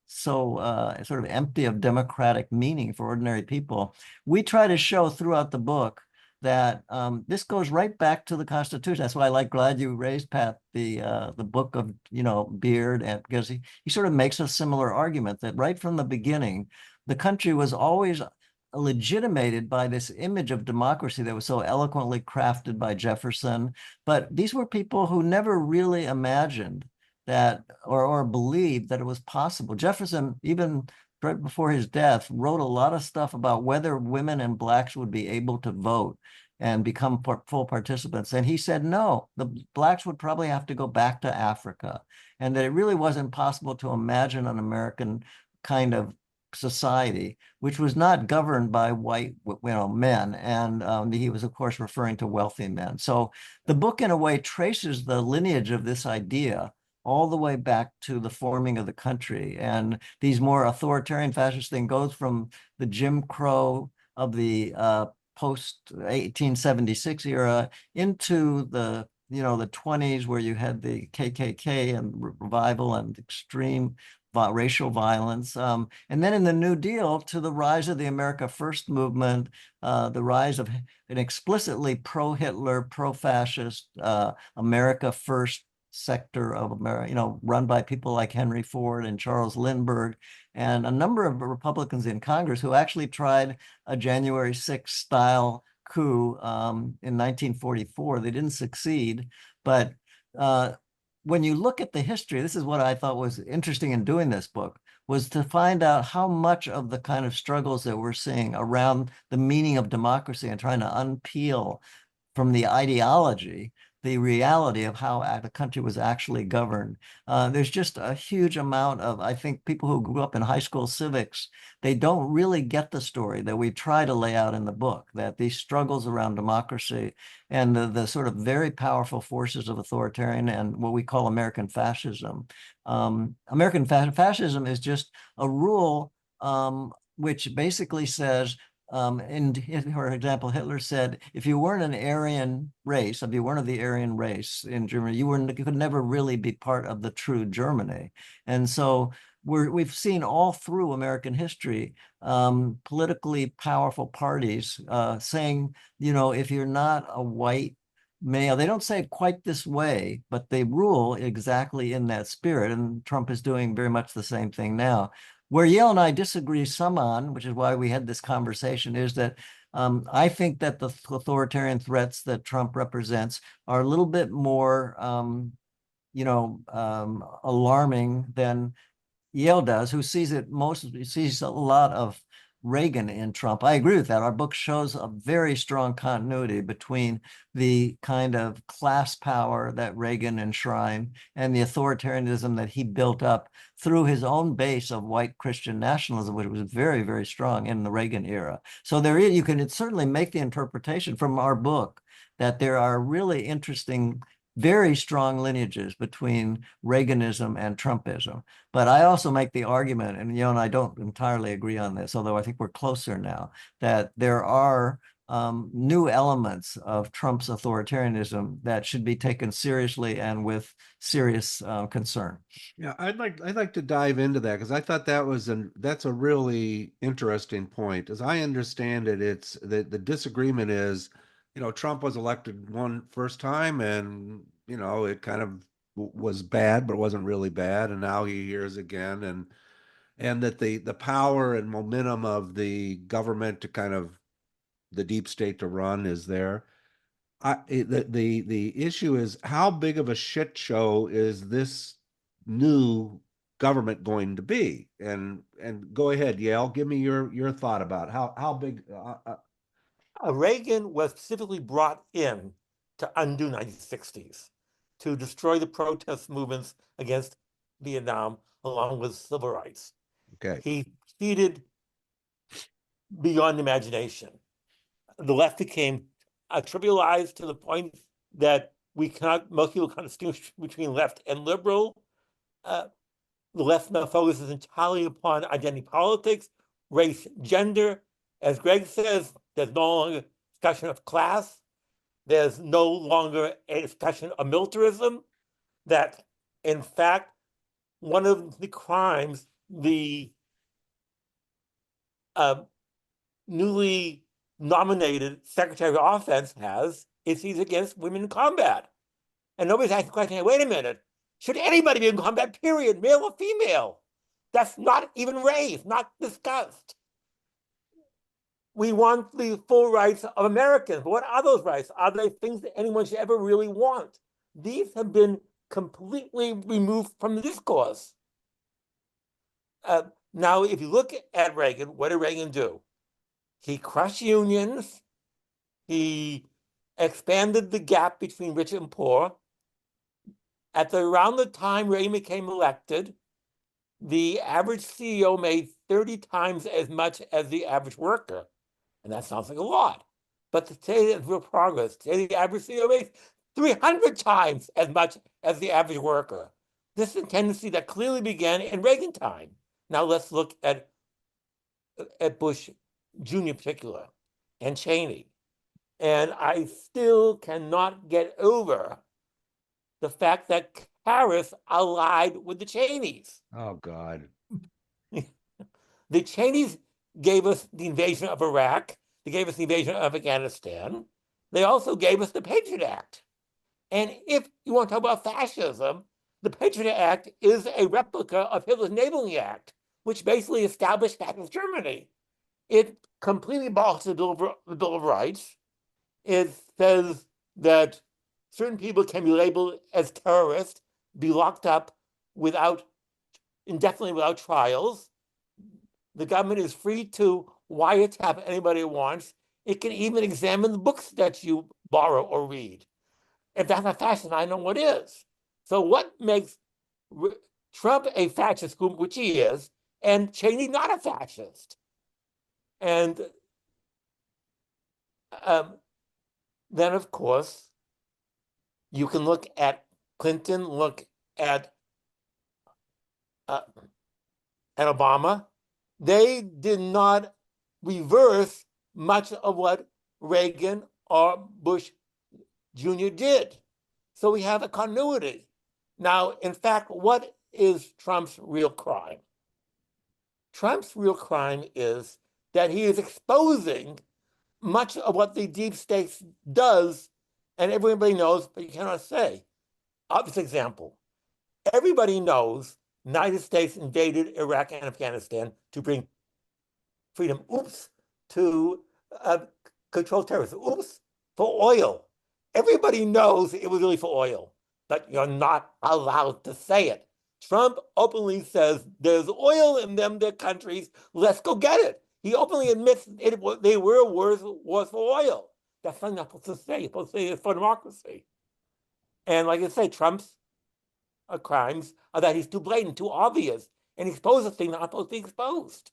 sort of empty of democratic meaning for ordinary people, we try to show throughout the book that this goes right back to the Constitution. That's why glad you raised, Pat, the book of Beard, and because he sort of makes a similar argument that right from the beginning, the country was always legitimated by this image of democracy that was so eloquently crafted by Jefferson. But these were people who never really imagined that, or believed that it was possible. Jefferson, even right before his death, wrote a lot of stuff about whether women and blacks would be able to vote and become full participants. And he said, no, the blacks would probably have to go back to Africa, and that it really wasn't possible to imagine an American kind of society which was not governed by white men. And he was, of course, referring to wealthy men. So the book, in a way, traces the lineage of this idea all the way back to the forming of the country. And these more authoritarian fascist thing goes from the Jim Crow of the post 1876 era into the the 20s, where you had the KKK and revival and extreme racial violence. And then in the New Deal, to the rise of the America First movement, the rise of an explicitly pro-Hitler, pro-fascist America First sector of America, run by people like Henry Ford and Charles Lindbergh, and a number of Republicans in Congress who actually tried a January 6th style coup in 1944. They didn't succeed, but when you look at the history, this is what I thought was interesting in doing this book, was to find out how much of the kind of struggles that we're seeing around the meaning of democracy and trying to unpeel from the ideology the reality of how the country was actually governed. There's just a huge amount of, I think, people who grew up in high school civics, they don't really get the story that we try to lay out in the book, that these struggles around democracy and the sort of very powerful forces of authoritarian and what we call American fascism. American fascism is just a rule which basically says, for example, Hitler said, if you weren't an Aryan race, if you weren't of the Aryan race in Germany, you could never really be part of the true Germany. And so we've seen all through American history, politically powerful parties saying, if you're not a white male, they don't say it quite this way, but they rule exactly in that spirit. And Trump is doing very much the same thing now. Where Yale and I disagree some on, which is why we had this conversation, is that I think that the authoritarian threats that Trump represents are a little bit more, alarming than Yale does, who sees a lot of Reagan in Trump. I agree with that. Our book shows a very strong continuity between the kind of class power that Reagan enshrined and the authoritarianism that he built up through his own base of white Christian nationalism, which was very, very strong in the Reagan era. So you can certainly make the interpretation from our book that there are really interesting, very strong lineages between Reaganism and Trumpism. But I also make the argument, and and I don't entirely agree on this, although I think we're closer now, that there are new elements of Trump's authoritarianism that should be taken seriously and with serious concern. Yeah, I'd like to dive into that, because I thought that's a really interesting point. As I understand it, it's the disagreement is, Trump was elected first time, and it kind of was bad, but it wasn't really bad, and now he hears again, and that the power and momentum of the government to kind of the deep state to run is there. The issue is, how big of a shit show is this new government going to be? And go ahead, Yale, give me your thought about how big. Reagan was specifically brought in to undo 1960s, to destroy the protest movements against Vietnam, along with civil rights. Okay. He succeeded beyond imagination. The left became trivialized to the point that most people can't distinguish between left and liberal. The left now focuses entirely upon identity politics, race, gender. As Greg says, there's no longer discussion of class. There's no longer a discussion of militarism. That, in fact, one of the crimes the newly nominated Secretary of Offense has is he's against women in combat. And nobody's asking the question, wait a minute, should anybody be in combat, period, male or female? That's not even raised, not discussed. We want the full rights of Americans. But what are those rights? Are they things that anyone should ever really want? These have been completely removed from the discourse. Now, if you look at Reagan, what did Reagan do? He crushed unions. He expanded the gap between rich and poor. Around the time Reagan became elected, the average CEO made 30 times as much as the average worker. And that sounds like a lot. But today, there's real progress. Today, the average CEO makes 300 times as much as the average worker. This is a tendency that clearly began in Reagan time. Now let's look at Bush Jr. in particular, and Cheney. And I still cannot get over the fact that Harris allied with the Cheneys. Oh, God. The Cheneys gave us the invasion of Iraq. They gave us the invasion of Afghanistan. They also gave us the Patriot Act. And if you want to talk about fascism, the Patriot Act is a replica of Hitler's Enabling Act, which basically established fascist Germany. It completely abolished the Bill of Rights. It says that certain people can be labeled as terrorists, be locked up indefinitely without trials. The government is free to wiretap anybody it wants. It can even examine the books that you borrow or read. If that's not fascist, I know what is. So what makes Trump a fascist, which he is, and Cheney not a fascist? And then, of course, you can look at Clinton, look at Obama. They did not reverse much of what Reagan or Bush Jr. did. So we have a continuity. Now, in fact, what is Trump's real crime? Trump's real crime is that he is exposing much of what the deep state does, and everybody knows, but you cannot say. Obvious example. Everybody knows the United States invaded Iraq and Afghanistan to bring freedom, to control terrorism, for oil. Everybody knows it was really for oil, but you're not allowed to say it. Trump openly says there's oil in their countries, let's go get it. He openly admits they were wars for oil. That's not supposed to say. You're supposed to say it's for democracy. And like I say, Trump's crimes are that he's too blatant, too obvious, and exposes things not supposed to be exposed.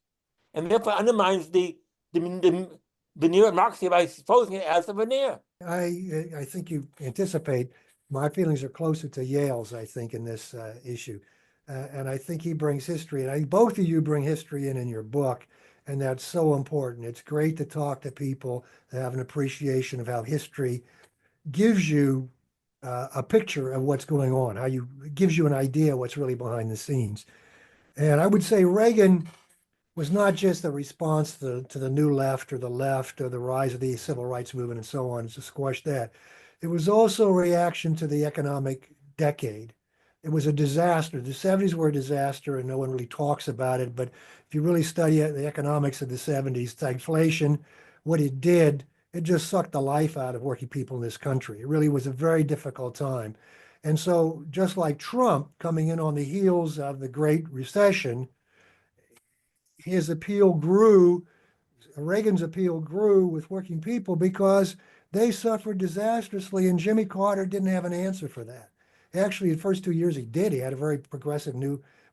And therefore undermines the veneer of democracy by exposing it as a veneer. I think you anticipate my feelings are closer to Yale's, I think, in this issue. And I think he brings history, and I think both of you bring history in your book, and that's so important. It's great to talk to people that have an appreciation of how history gives you a picture of what's going on, gives you an idea what's really behind the scenes. And I would say Reagan was not just a response to the new left or the rise of the civil rights movement and so on to squash that. It was also a reaction to the economic decade. It was a disaster. The 70s were a disaster, and no one really talks about it. But if you really study the economics of the 70s, stagflation, what it did, it just sucked the life out of working people in this country. It really was a very difficult time. And so just like Trump coming in on the heels of the Great Recession, his appeal grew, Reagan's appeal grew with working people because they suffered disastrously, and Jimmy Carter didn't have an answer for that. Actually, the first 2 years he did. He had a very progressive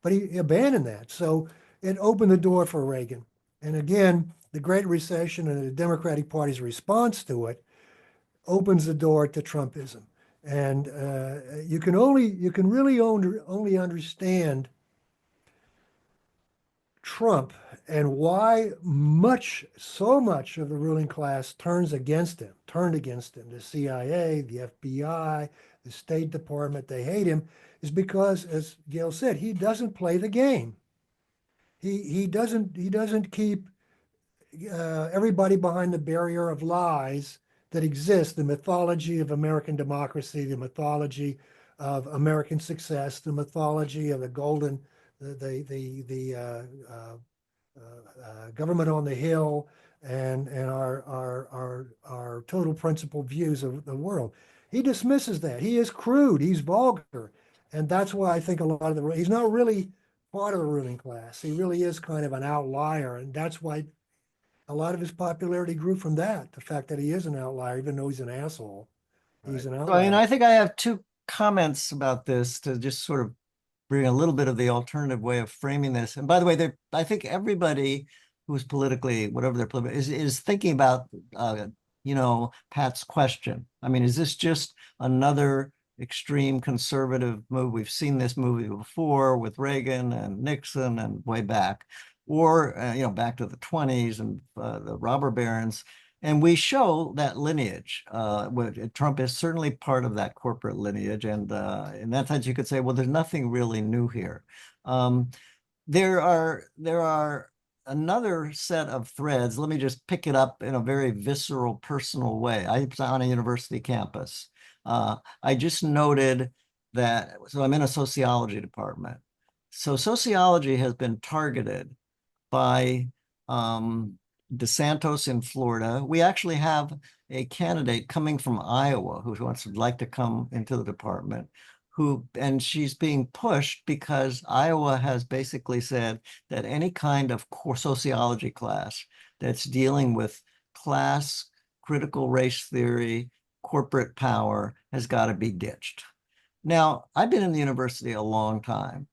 but he abandoned that. So it opened the door for Reagan. And again, the Great Recession and the Democratic Party's response to it opens the door to Trumpism. And you can really only understand Trump and why so much of the ruling class turned against him. The CIA, the FBI, the State Department, they hate him, is because, as Gail said, he doesn't play the game. He doesn't keep everybody behind the barrier of lies that exist, the mythology of American democracy, the mythology of American success, the mythology of the government on the hill, and our total principle views of the world. He dismisses that. He is crude. He's vulgar. And that's why I think a lot of he's not really part of the ruling class. He really is kind of an outlier. And that's why a lot of his popularity grew from that. The fact that he is an outlier, even though he's an asshole, he's an So, I mean, outlier. I think I have two comments about this to just sort of bring a little bit of the alternative way of framing this. And by the way, I think everybody who's politically, whatever their political, is thinking about, Pat's question. I mean, is this just another extreme conservative move? We've seen this movie before with Reagan and Nixon and way back, or, back to the 20s and the robber barons. And we show that lineage. Trump is certainly part of that corporate lineage. And in that sense, you could say, well, there's nothing really new here. There are another set of threads. Let me just pick it up in a very visceral, personal way. I was on a university campus. I just noted that, so I'm in a sociology department. So sociology has been targeted by DeSantis in Florida. We actually have a candidate coming from Iowa who would like to come into the department, and she's being pushed because Iowa has basically said that any kind of core sociology class that's dealing with class, critical race theory, corporate power has got to be ditched. Now, I've been in the university a long time,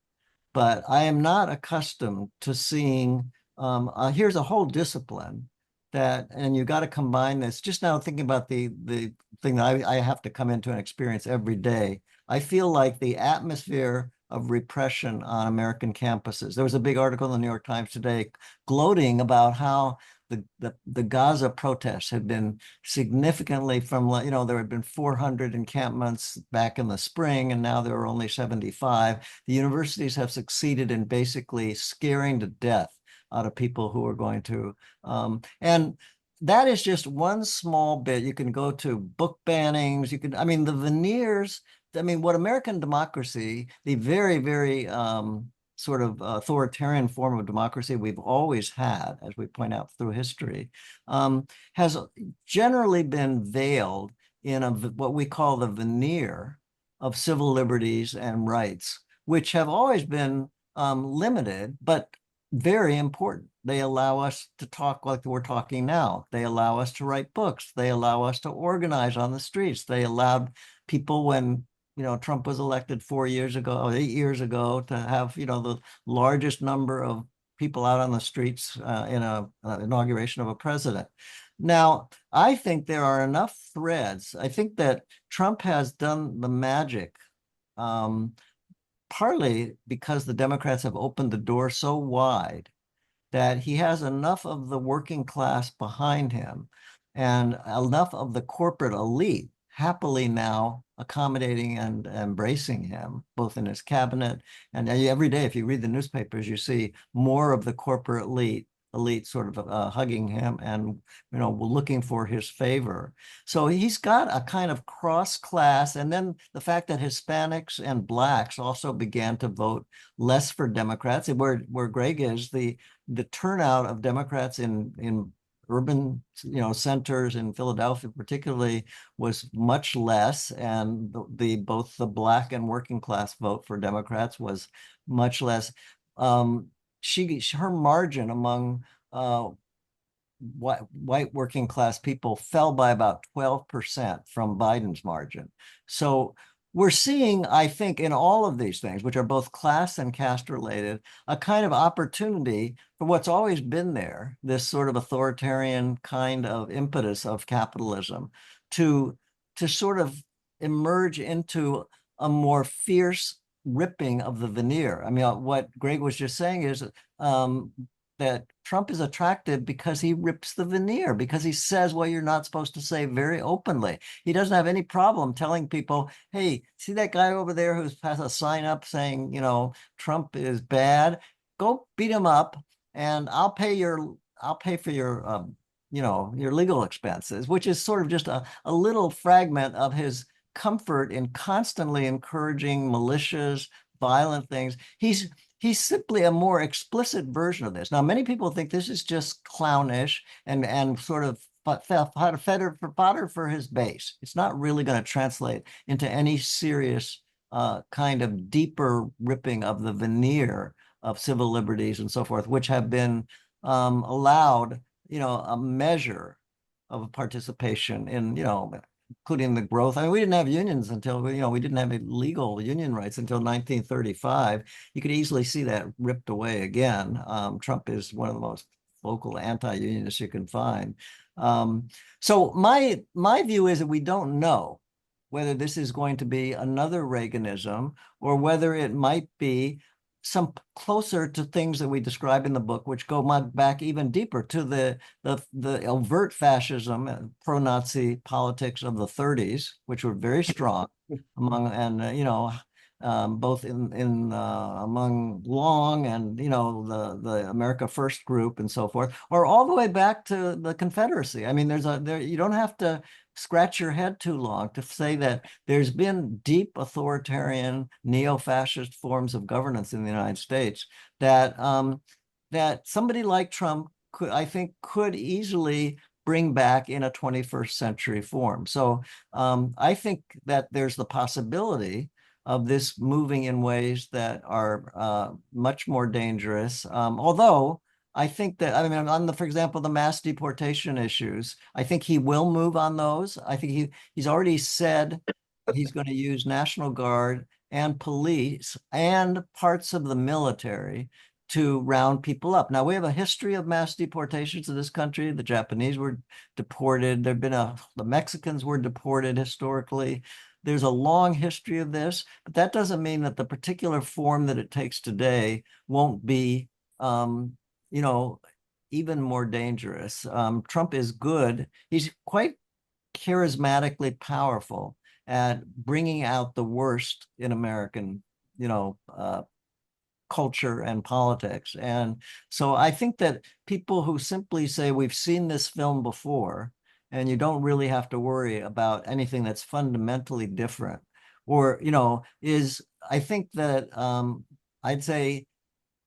but I am not accustomed to seeing, here's a whole discipline and you got to combine this. Just now thinking about the thing that I have to come into and experience every day, I feel like the atmosphere of repression on American campuses. There was a big article in the New York Times today gloating about how the Gaza protests had been significantly there had been 400 encampments back in the spring, and now there are only 75. The universities have succeeded in basically scaring to death out of people who are going to, and that is just one small bit. You can go to book bannings. The veneers, what American democracy, the very, very sort of authoritarian form of democracy we've always had, as we point out through history, has generally been veiled in what we call the veneer of civil liberties and rights, which have always been limited, but very important. They allow us to talk like we're talking now. They allow us to write books. They allow us to organize on the streets. They allowed people when Trump was elected 4 years ago, or 8 years ago, to have, the largest number of people out on the streets in an inauguration of a president. Now, I think there are enough threads. I think that Trump has done the magic, partly because the Democrats have opened the door so wide that he has enough of the working class behind him and enough of the corporate elite happily now accommodating and embracing him, both in his cabinet and every day, if you read the newspapers, you see more of the corporate elite sort of hugging him and looking for his favor. So he's got a kind of cross-class, and then the fact that Hispanics and Blacks also began to vote less for Democrats, where Greg is, the turnout of Democrats in urban centers in Philadelphia particularly was much less, and both the Black and working class vote for Democrats was much less. Her margin among white working class people fell by about 12% from Biden's margin. So we're seeing, I think, in all of these things, which are both class and caste related, a kind of opportunity for what's always been there, this sort of authoritarian kind of impetus of capitalism to sort of emerge into a more fierce ripping of the veneer. What Greg was just saying is that Trump is attractive because he rips the veneer, because he says what you're not supposed to say very openly. He doesn't have any problem telling people, hey, see that guy over there who's has a sign up saying, Trump is bad? Go beat him up and I'll pay for your your legal expenses, which is sort of just a little fragment of his comfort in constantly encouraging militias, violent things. He's simply a more explicit version of this. Now, many people think this is just clownish and sort of fodder for his base. It's not really going to translate into any serious kind of deeper ripping of the veneer of civil liberties and so forth, which have been allowed, a measure of participation in, including the growth. I mean, we didn't have unions until, we didn't have legal union rights until 1935. You could easily see that ripped away again. Trump is one of the most vocal anti-unionists you can find. So my view is that we don't know whether this is going to be another Reaganism or whether it might be some closer to things that we describe in the book, which go back even deeper to the overt fascism and pro-Nazi politics of the 30s, which were very strong among, and both among Long and the America First group and so forth, or all the way back to the Confederacy. I mean, you don't have to scratch your head too long to say that there's been deep authoritarian neo-fascist forms of governance in the United States that that somebody like Trump could easily bring back in a 21st century form. So I think that there's the possibility of this moving in ways that are much more dangerous. Although I think that, I mean, for example, the mass deportation issues, I think he will move on those. I think he's already said that he's going to use National Guard and police and parts of the military to round people up. Now, we have a history of mass deportations in this country. The Japanese were deported. The Mexicans were deported historically. There's a long history of this, but that doesn't mean that the particular form that it takes today won't be, even more dangerous. Trump is good. He's quite charismatically powerful at bringing out the worst in American, culture and politics. And so I think that people who simply say, we've seen this film before, and you don't really have to worry about anything that's fundamentally different, or, I think that I'd say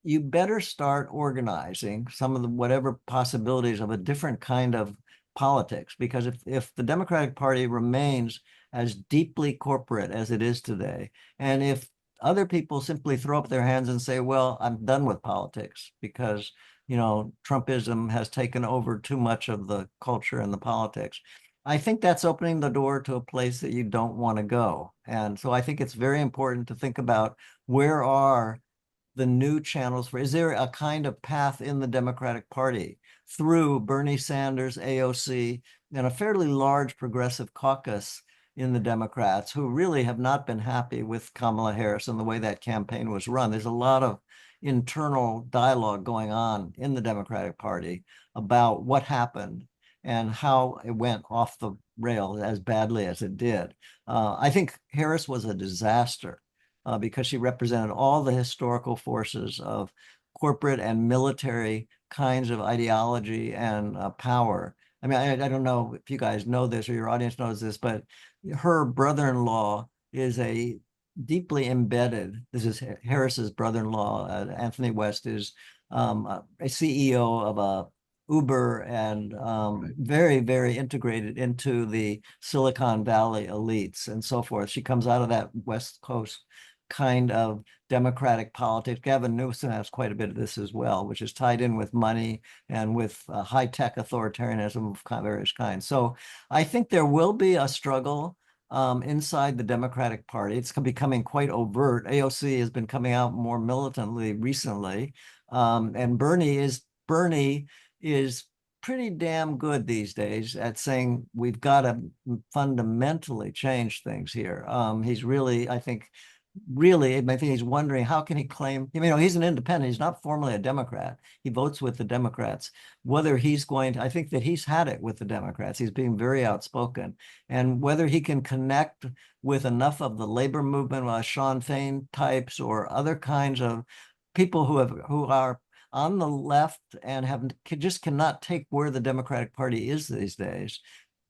you better start organizing some of the whatever possibilities of a different kind of politics, because if the Democratic Party remains as deeply corporate as it is today, and if other people simply throw up their hands and say, well, I'm done with politics because, Trumpism has taken over too much of the culture and the politics, I think that's opening the door to a place that you don't want to go. And so I think it's very important to think about where are the new channels is there a kind of path in the Democratic Party through Bernie Sanders, AOC, and a fairly large progressive caucus in the Democrats who really have not been happy with Kamala Harris and the way that campaign was run. There's a lot of internal dialogue going on in the Democratic Party about what happened and how it went off the rails as badly as it did. I think Harris was a disaster. Because she represented all the historical forces of corporate and military kinds of ideology and power. I mean, I don't know if you guys know this or your audience knows this, but her brother-in-law is a deeply embedded, this is Harris's brother-in-law, Anthony West, is a CEO of a Uber and very, very integrated into the Silicon Valley elites and so forth. She comes out of that West Coast kind of democratic politics. Gavin Newsom has quite a bit of this as well, which is tied in with money and with high-tech authoritarianism of various kinds. So I think there will be a struggle inside the Democratic Party. It's becoming quite overt. AOC has been coming out more militantly recently. And Bernie is pretty damn good these days at saying we've got to fundamentally change things here. He's really, I think he's wondering how can he claim, he's an independent, he's not formally a Democrat. He votes with the Democrats. Whether he's going to, I think that he's had it with the Democrats. He's being very outspoken. And whether he can connect with enough of the labor movement, Sean Fain types or other kinds of people who are on the left and just cannot take where the Democratic Party is these days,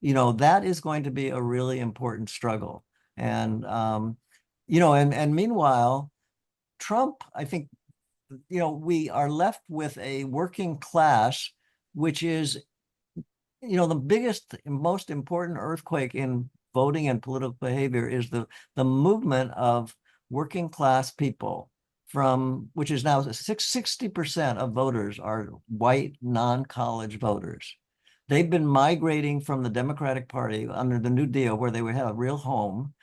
that is going to be a really important struggle. And and meanwhile, Trump, I think, we are left with a working class, which is, the biggest, most important earthquake in voting and political behavior is the movement of working class people from, which is now 60% of voters are white, non-college voters. They've been migrating from the Democratic Party under the New Deal, where they would have a real home,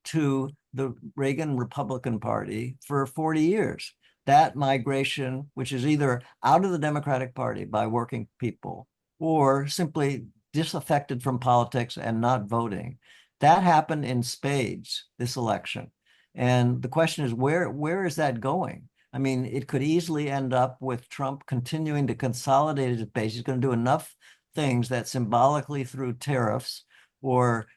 to the Reagan Republican Party for 40 years. That migration, which is either out of the Democratic Party by working people or simply disaffected from politics and not voting, that happened in spades this election. And the question is, where is that going? I mean, it could easily end up with Trump continuing to consolidate his base. He's going to do enough things that symbolically through tariffs or,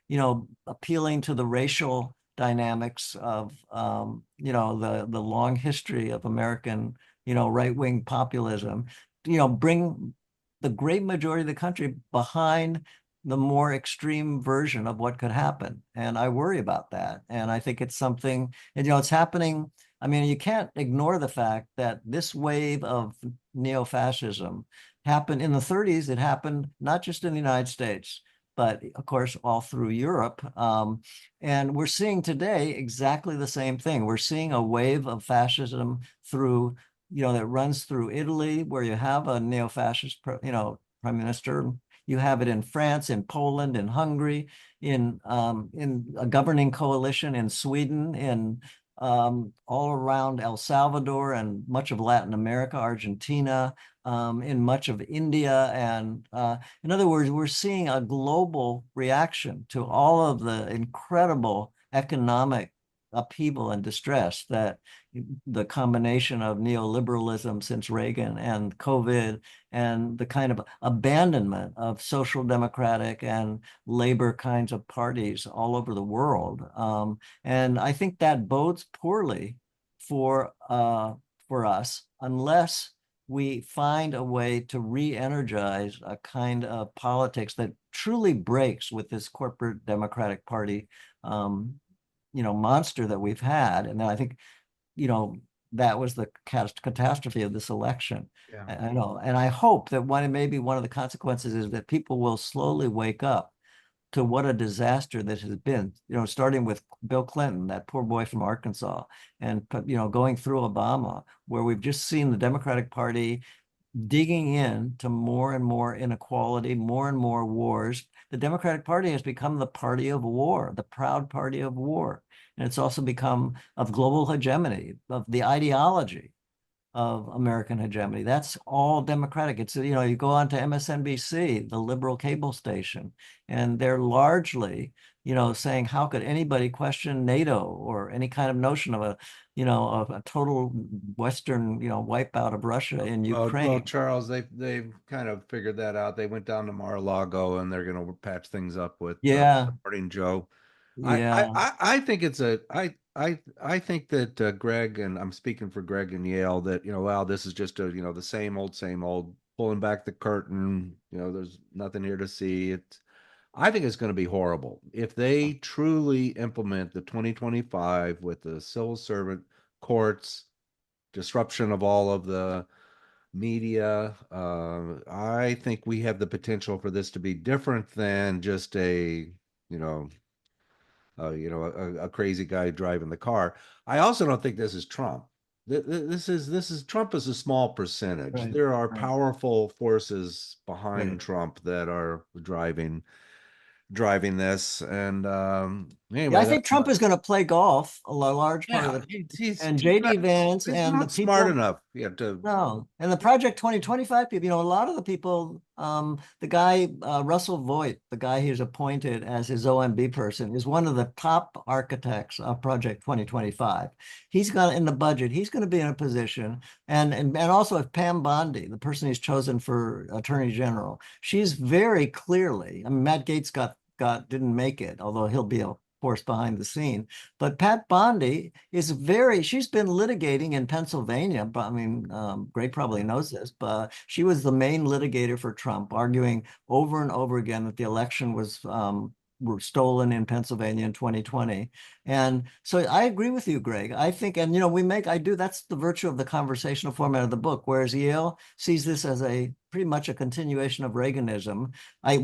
appealing to the racial dynamics of, the long history of American, right-wing populism, bring the great majority of the country behind the more extreme version of what could happen. And I worry about that. And I think it's something, and, it's happening. I mean, you can't ignore the fact that this wave of neo-fascism happened in the 30s. It happened not just in the United States, but of course, all through Europe. And we're seeing today exactly the same thing. We're seeing a wave of fascism through, that runs through Italy, where you have a neo-fascist, prime minister. You have it in France, in Poland, in Hungary, in a governing coalition in Sweden, in all around El Salvador and much of Latin America, Argentina, in much of India. And in other words, we're seeing a global reaction to all of the incredible economic upheaval and distress that the combination of neoliberalism since Reagan and COVID and the kind of abandonment of social democratic and labor kinds of parties all over the world. And I think that bodes poorly for us unless we find a way to re-energize a kind of politics that truly breaks with this corporate Democratic Party monster that we've had. And then I think, that was the catastrophe of this election. Yeah. I know. And I hope that maybe one of the consequences is that people will slowly wake up to what a disaster this has been, starting with Bill Clinton, that poor boy from Arkansas, and, going through Obama, where we've just seen the Democratic Party digging in to more and more inequality, more and more wars. The Democratic Party has become the party of war, the proud party of war. And it's also become of global hegemony, of the ideology of American hegemony. That's all Democratic. It's, you go on to MSNBC, the liberal cable station, and they're largely, saying, how could anybody question NATO or any kind of notion of a total Western, wipeout of Russia in Ukraine? Well, Charles, they've kind of figured that out. They went down to Mar-a-Lago and they're going to patch things up with Morning Joe. Yeah. I think I think that Greg, and I'm speaking for Greg and Yale, that wow, this is just the same old, pulling back the curtain. There's nothing here to see. I think it's going to be horrible if they truly implement the 2025 with the civil servant courts, disruption of all of the media. I think we have the potential for this to be different than just a a crazy guy driving the car. I also don't think this is Trump. This is Trump is a small percentage. Right, There are right. powerful forces behind Right. Trump that are driving this. And Yeah, anyway, I think Trump is going to play golf a large part of yeah, it. he's And JD Vance he's and the not smart people. enough. Yeah, to No, and the Project 2025 people, a lot of the people, the guy, Russell Voigt, the guy who's appointed as his OMB person, is one of the top architects of Project 2025. He's got in the budget, he's going to be in a position, and also if Pam Bondi, the person he's chosen for Attorney General, she's very clearly, I mean, Matt Gaetz didn't make it, although he'll be a force behind the scene. But Pat Bondi is she's been litigating in Pennsylvania. But I mean, Gray probably knows this, but she was the main litigator for Trump, arguing over and over again that the election was were stolen in Pennsylvania in 2020. And so I agree with you, Greg. I think, and that's the virtue of the conversational format of the book, whereas Yale sees this as pretty much a continuation of Reaganism. I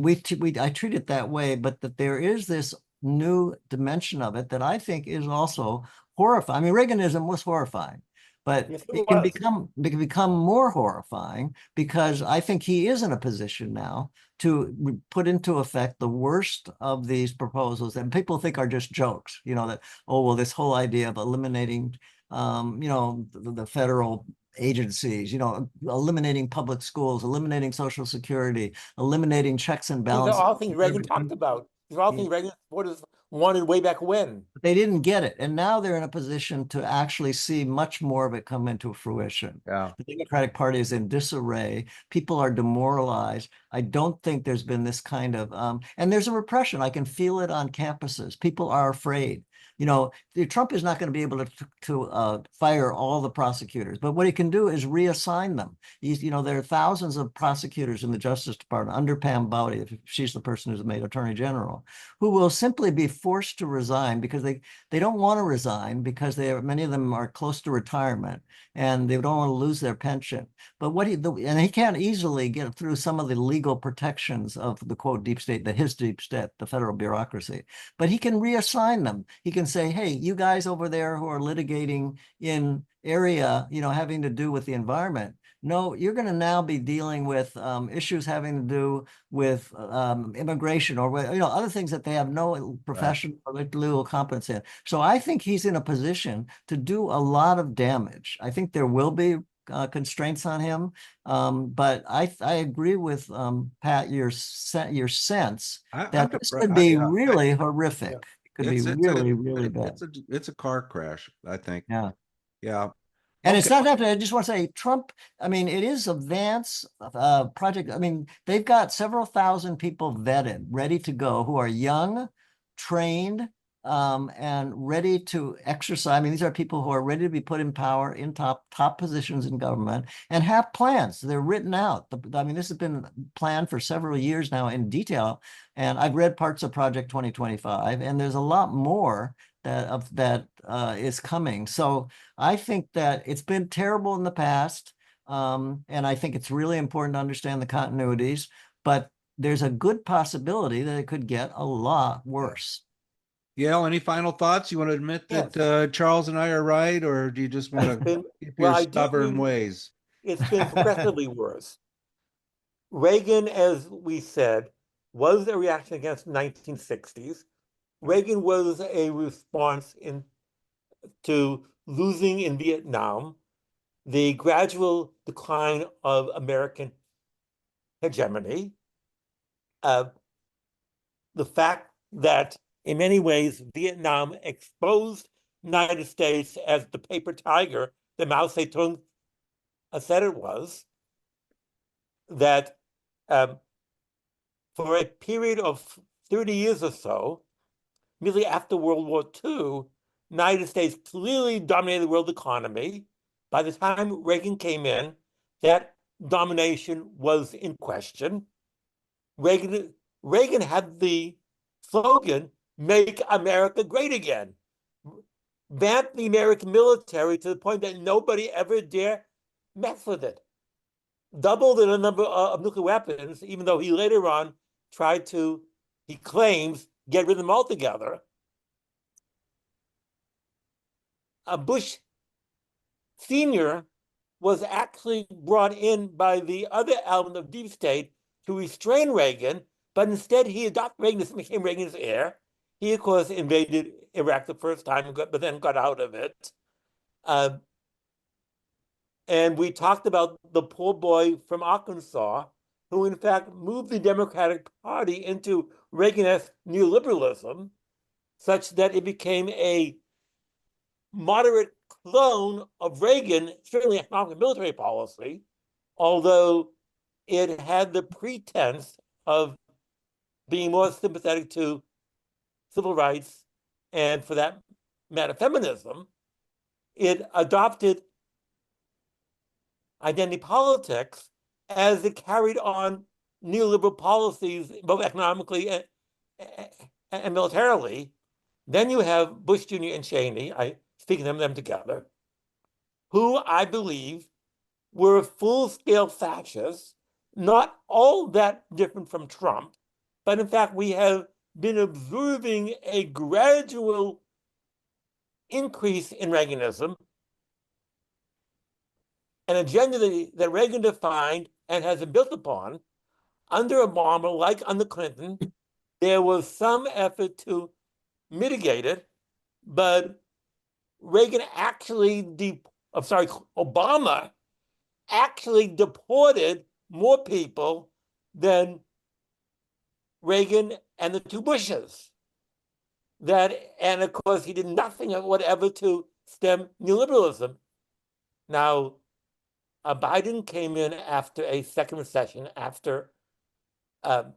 treat it that way, but that there is this new dimension of it that I think is also horrifying. I mean, Reaganism was horrifying, but Yes, it can become more horrifying because I think he is in a position now to put into effect the worst of these proposals that people think are just jokes. You know, that, oh, well, this whole idea of eliminating, you know, the federal agencies, you know, eliminating public schools, eliminating Social Security, eliminating checks and These are balances. all things Reagan talked about. These are all things Reagan supporters wanted way back when. They didn't get it. And now they're in a position to actually see much more of it come into fruition. Yeah. The Democratic Party is in disarray. People are demoralized. I don't think there's been this kind of, and there's a repression. I can feel it on campuses. People are afraid. You know, Trump is not going to be able to fire all the prosecutors, but what he can do is reassign them. You know, there are thousands of prosecutors in the Justice Department under Pam Bondi, if she's the person who's made Attorney General, who will simply be forced to resign because they don't want to resign because many of them are close to retirement and they don't want to lose their pension. But and he can't easily get through some of the legal protections of the quote deep state, his deep state, the federal bureaucracy. But he can reassign them. He can say, hey, you guys over there who are litigating in area, you know, having to do with the environment, no, you're going to now be dealing with issues having to do with immigration or, you know, other things that they have no professional or legal competence in. So I think he's in a position to do a lot of damage. I think there will be constraints on him, but I agree with Pat, your sense that this could be really horrific. It could be really, really bad. It's a car crash, I think. Yeah. Yeah. And it's not that, I just want to say Trump, I mean, it is a Vance project. I mean, they've got several thousand people vetted, ready to go, who are young, trained, and ready to exercise. I mean, these are people who are ready to be put in power in top positions in government and have plans. They're written out. I mean, this has been planned for several years now in detail. And I've read parts of Project 2025, and there's a lot more that is coming. So I think that it's been terrible in the past. And I think it's really important to understand the continuities, but there's a good possibility that it could get a lot worse. Yale, any final thoughts? You want to admit that Charles and I are right, or do you just want to keep your stubborn ways? It's been progressively worse. Reagan, as we said, was a reaction against the 1960s. Reagan was a response to losing in Vietnam, the gradual decline of American hegemony, the fact that in many ways Vietnam exposed the United States as the paper tiger that Mao Zedong said it was, that for a period of 30 years or so, immediately after World War II, the United States clearly dominated the world economy. By the time Reagan came in, that domination was in question. Reagan had the slogan, "Make America Great Again." Vamp the American military to the point that nobody ever dare mess with it. Doubled the number of nuclear weapons, even though he later on tried to, he claims, get rid of them altogether. Bush Sr. was actually brought in by the other element of deep state to restrain Reagan, but instead he adopted Reagan and became Reagan's heir. He, of course, invaded Iraq the first time, but then got out of it. And we talked about the poor boy from Arkansas, who in fact moved the Democratic Party into Reagan-esque neoliberalism, such that it became a moderate clone of Reagan, certainly economic and military policy, although it had the pretense of being more sympathetic to civil rights and, for that matter, feminism. It adopted identity politics as it carried on neoliberal policies, both economically and militarily. Then you have Bush Jr. and Cheney, speaking of them together, who I believe were full-scale fascists, not all that different from Trump, but in fact we have been observing a gradual increase in Reaganism, an agenda that Reagan defined and has been built upon. Under Obama, like under Clinton, there was some effort to mitigate it, but Obama actually deported more people than Reagan and the two Bushes. And of course, he did nothing of whatever to stem neoliberalism. Now, Biden came in after a second recession, after the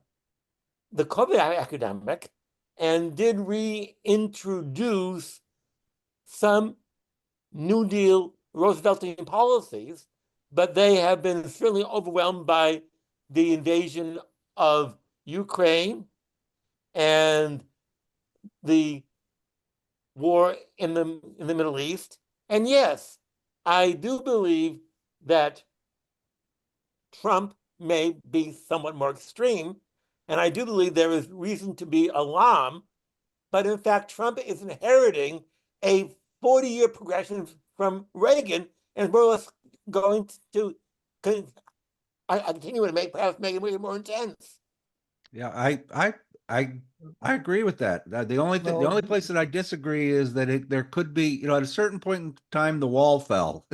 COVID epidemic, and did reintroduce some New Deal Rooseveltian policies, but they have been certainly overwhelmed by the invasion of Ukraine and the war in the Middle East. And yes, I do believe that Trump may be somewhat more extreme, and I do believe there is reason to be alarmed. But in fact, Trump is inheriting a 40-year progression from Reagan, and more or less going to continue to perhaps make it more intense. Yeah, I agree with that. The only thing, the only place that I disagree is that there could be, you know, at a certain point in time, the wall fell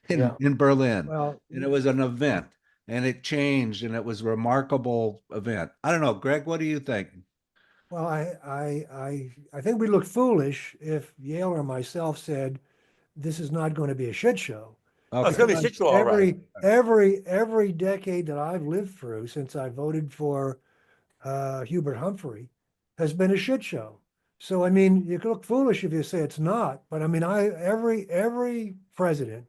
in Berlin, and it was an event, and it changed, and it was a remarkable event. I don't know, Greg, what do you think? Well, I think we look foolish if Yale or myself said this is not going to be a shit show. Okay. It's going to be a shit show, all right. Every decade that I've lived through since I voted for Hubert Humphrey has been a shit show. So I mean, you could look foolish if you say it's not, but I mean, every president,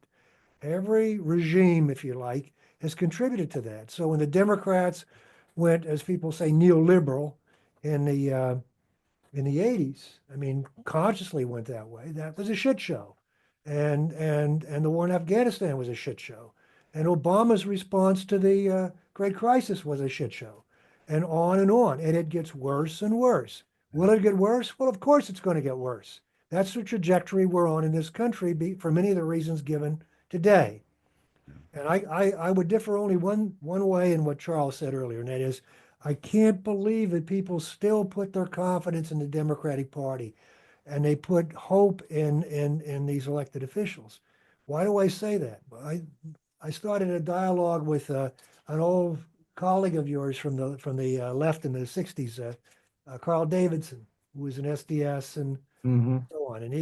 every regime, if you like, has contributed to that. So when the Democrats went, as people say, neoliberal in the 80s, I mean, consciously went that way. That was a shit show, and the war in Afghanistan was a shit show, and Obama's response to the Great Crisis was a shit show, and on, and it gets worse and worse. Will it get worse? Well, of course it's going to get worse. That's the trajectory we're on in this country, for many of the reasons given today. And I would differ only one way in what Charles said earlier, and that is, I can't believe that people still put their confidence in the Democratic Party, and they put hope in these elected officials. Why do I say that? I started a dialogue with an old colleague of yours from the left in the 60s, Carl Davidson, who was in SDS and so on. And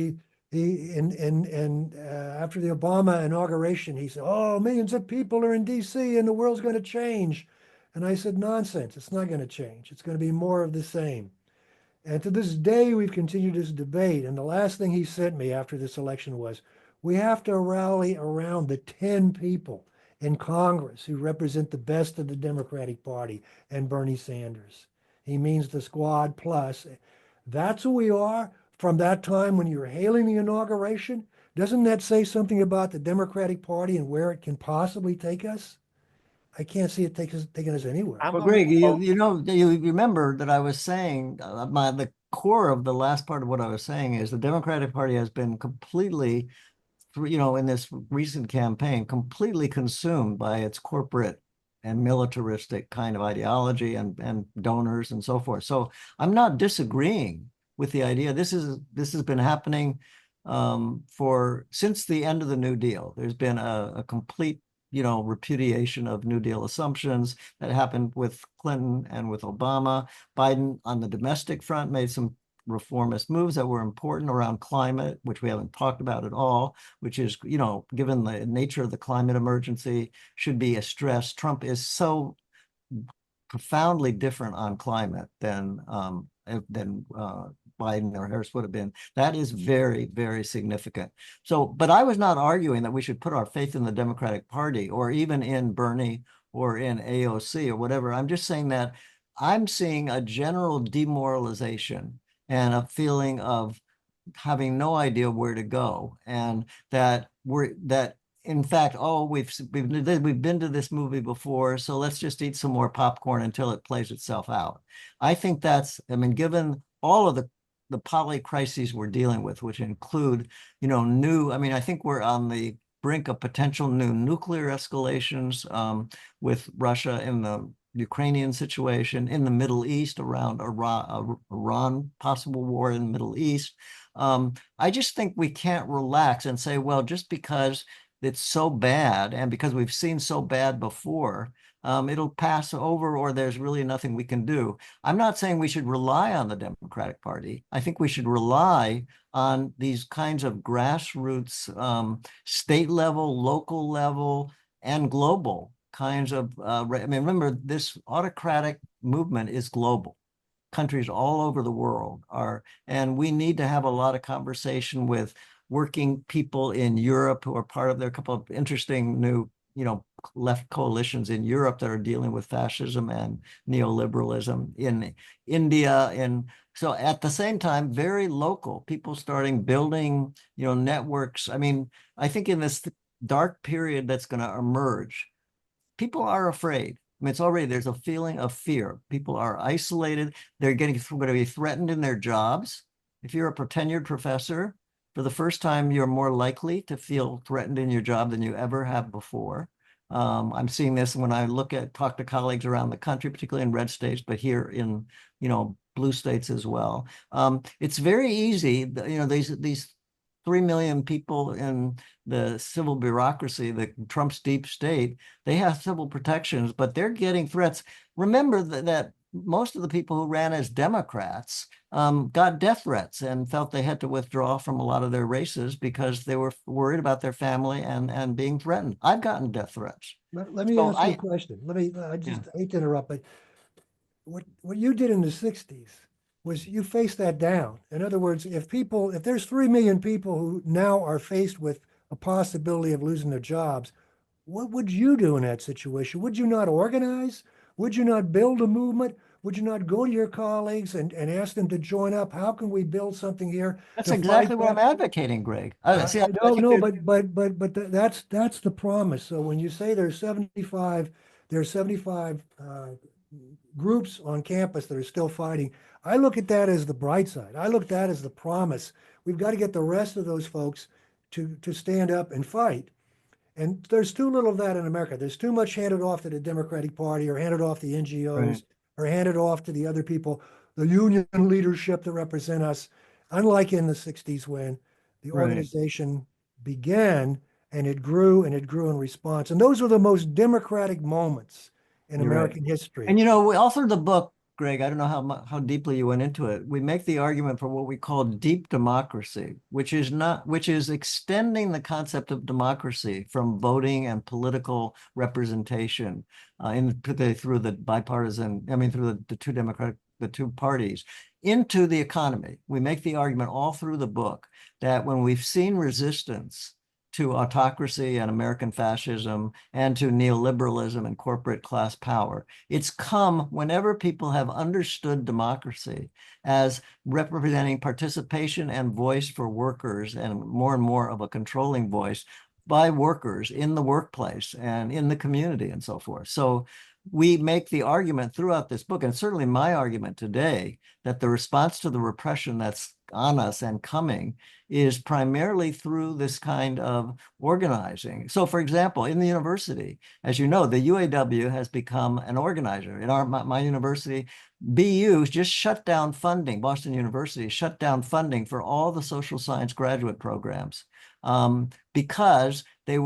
after the Obama inauguration, he said, "Oh, millions of people are in D.C. and the world's going to change." And I said, "Nonsense, it's not going to change. It's going to be more of the same." And to this day, we've continued this debate. And the last thing he sent me after this election was, we have to rally around the 10 people in Congress who represent the best of the Democratic Party and Bernie Sanders. He means the squad plus. That's who we are from that time when you were hailing the inauguration. Doesn't that say something about the Democratic Party and where it can possibly take us? I can't see it taking us anywhere. Well, Greg, you remember that I was saying, the core of the last part of what I was saying is the Democratic Party has been completely, in this recent campaign, completely consumed by its corporate and militaristic kind of ideology and donors and so forth. So I'm not disagreeing with the idea. This has been happening since the end of the New Deal. There's been a complete repudiation of New Deal assumptions that happened with Clinton and with Obama. Biden, on the domestic front, made some reformist moves that were important around climate, which we haven't talked about at all, which is, given the nature of the climate emergency, should be a stress. Trump is so profoundly different on climate than Biden or Harris would have been. That is very, very significant. So, but I was not arguing that we should put our faith in the Democratic Party or even in Bernie or in AOC or whatever. I'm just saying that I'm seeing a general demoralization and a feeling of having no idea where to go, and that in fact, we've been to this movie before, so let's just eat some more popcorn until it plays itself out. I think given all of the polycrises we're dealing with, which include, new, I mean, I think we're on the brink of potential new nuclear escalations with Russia in the Ukrainian situation, in the Middle East around Iran, possible war in the Middle East. I just think we can't relax and say, well, just because it's so bad and because we've seen so bad before, it'll pass over or there's really nothing we can do. I'm not saying we should rely on the Democratic Party. I think we should rely on these kinds of grassroots, state level, local level, and global kinds of, I mean, remember, this autocratic movement is global. Countries all over the world are, and we need to have a lot of conversation with working people in Europe who are part of, there are a couple of interesting new, left coalitions in Europe that are dealing with fascism and neoliberalism, in India. And so at the same time, very local, people starting building, networks. I mean, I think in this dark period that's going to emerge, people are afraid. I mean, it's already, there's a feeling of fear. People are isolated. They're going to be threatened in their jobs. If you're a tenured professor, for the first time, you're more likely to feel threatened in your job than you ever have before. I'm seeing this when I talk to colleagues around the country, particularly in red states, but here in, blue states as well. It's very easy, these 3 million people in the civil bureaucracy, the Trump's deep state, they have civil protections, but they're getting threats. Remember that most of the people who ran as Democrats got death threats and felt they had to withdraw from a lot of their races because they were worried about their family and being threatened. I've gotten death threats. Let me ask you a question. I hate to interrupt, but what you did in the 60s was you faced that down. In other words, if there's 3 million people who now are faced with a possibility of losing their jobs, what would you do in that situation? Would you not organize? Would you not build a movement? Would you not go to your colleagues and ask them to join up? How can we build something here? That's exactly what I'm advocating, Greg. That's the promise. So when you say there's 75 groups on campus that are still fighting, I look at that as the bright side. I look at that as the promise. We've got to get the rest of those folks to stand up and fight. And there's too little of that in America. There's too much handed off to the Democratic Party or handed off to the NGOs, right, or handed off to the other people, the union leadership that represent us, unlike in the 60s when the organization began and it grew in response. And those were the most democratic moments in American history. And, we authored the book, Greg, I don't know how deeply you went into it. We make the argument for what we call deep democracy, which is extending the concept of democracy from voting and political representation, particularly through the through the two parties, into the economy. We make the argument all through the book that when we've seen resistance to autocracy and American fascism and to neoliberalism and corporate class power, it's come whenever people have understood democracy as representing participation and voice for workers, and more of a controlling voice by workers in the workplace and in the community and so forth. So we make the argument throughout this book, and certainly my argument today, that the response to the repression that's on us and coming is primarily through this kind of organizing. So, for example, in the university, as you know, the UAW has become an organizer. In my university, BU just shut down funding. Boston University shut down funding for all the social science graduate programs because they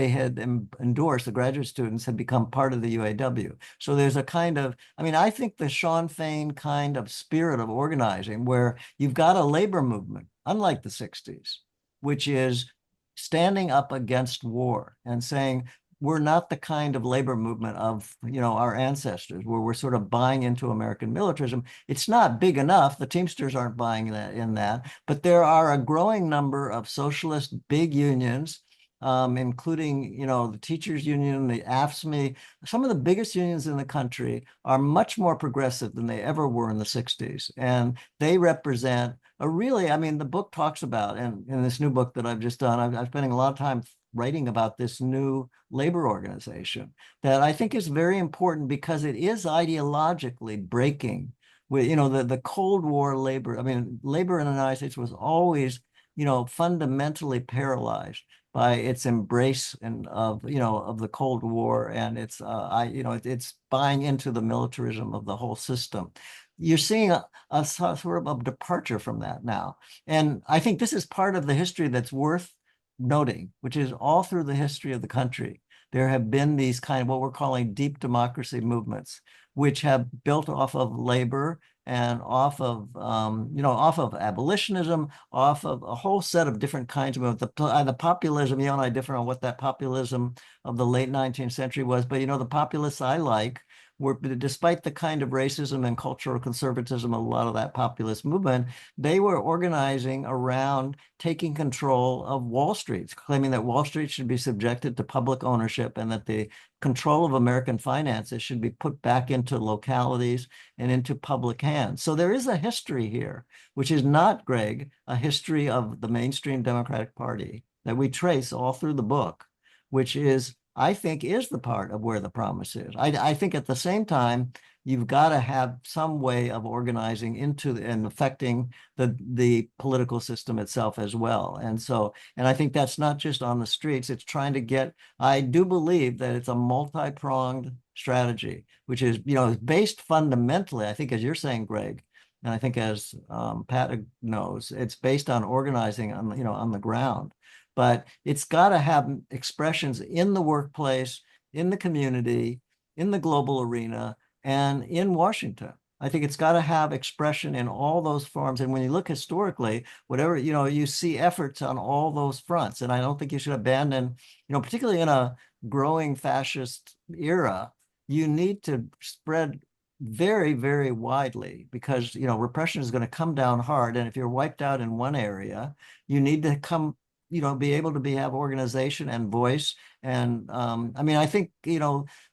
had endorsed, the graduate students had become part of the UAW. So there's a kind of, I think the Sean Fain kind of spirit of organizing where you've got a labor movement, unlike the 60s, which is standing up against war and saying, we're not the kind of labor movement of, our ancestors, where we're sort of buying into American militarism. It's not big enough. The Teamsters aren't buying that, but there are a growing number of socialist big unions, including, the teachers union, the AFSCME. Some of the biggest unions in the country are much more progressive than they ever were in the 60s. And they represent the book talks about, and in this new book that I've just done, I'm spending a lot of time writing about this new labor organization that I think is very important because it is ideologically breaking the Cold War labor. I mean, labor in the United States was always, fundamentally paralyzed by its embrace of the Cold War and it's buying into the militarism of the whole system. You're seeing a sort of a departure from that now. And I think this is part of the history that's worth noting, which is all through the history of the country, there have been these kind of what we're calling deep democracy movements, which have built off of labor and off of abolitionism, off of a whole set of different kinds of movements. The populism, and I differ on what that populism of the late 19th century was, but the populists I like were, despite the kind of racism and cultural conservatism of a lot of that populist movement, they were organizing around taking control of Wall Street, claiming that Wall Street should be subjected to public ownership and that the control of American finances should be put back into localities and into public hands. So there is a history here, which is not, Greg, a history of the mainstream Democratic Party that we trace all through the book, which is, I think, is the part of where the promise is. I think at the same time, you've got to have some way of organizing into and affecting the political system itself as well. And I think that's not just on the streets, it's trying to get, I do believe that it's a multi-pronged strategy, which is, based fundamentally, I think, as you're saying, Greg, and I think as Pat knows, it's based on organizing on the ground. But it's got to have expressions in the workplace, in the community, in the global arena, and in Washington. I think it's got to have expression in all those forms. And when you look historically, whatever, you see efforts on all those fronts. And I don't think you should abandon, particularly in a growing fascist era, you need to spread very, very widely because, repression is going to come down hard. And if you're wiped out in one area, you need to be able to have organization and voice. And I think,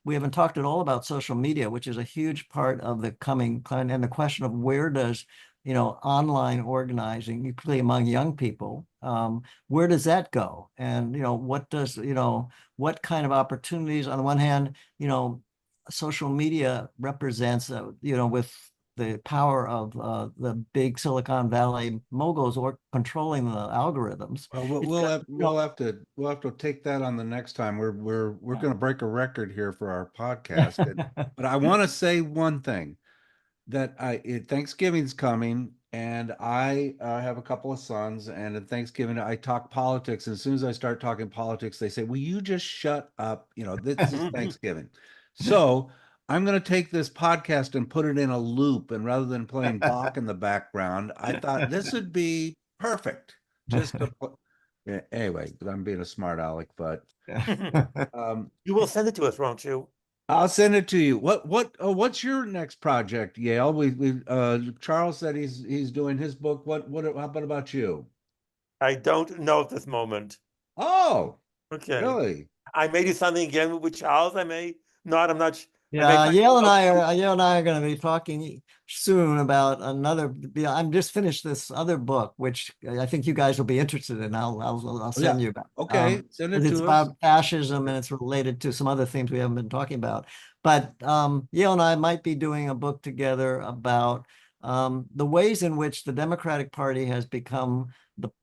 we haven't talked at all about social media, which is a huge part of the coming and the question of where does, online organizing, particularly among young people, where does that go? And, what kind of opportunities on the one hand, social media represents, with the power of the big Silicon Valley moguls or controlling the algorithms. Well, we'll have to take that on the next time. We're going to break a record here for our podcast. But I want to say one thing that Thanksgiving's coming, and I have a couple of sons, and at Thanksgiving I talk politics. And as soon as I start talking politics, they say, "Will you just shut up?" This is Thanksgiving, so I'm going to take this podcast and put it in a loop. And rather than playing Bach in the background, I thought this would be perfect. Just to anyway, I'm being a smart aleck, but you will send it to us, won't you? I'll send it to you. What's your next project, Yale? Charles said he's doing his book. How about you? I don't know at this moment. Oh, okay. Really? I may do something again with Charles. I may not. I'm not. Yeah, Yale and I are going to be talking soon about another. I'm just finished this other book, which I think you guys will be interested in. I'll send you about. Okay, send it to us. It's about fascism and it's related to some other things we haven't been talking about. But Yale and I might be doing a book together about the ways in which the Democratic Party has become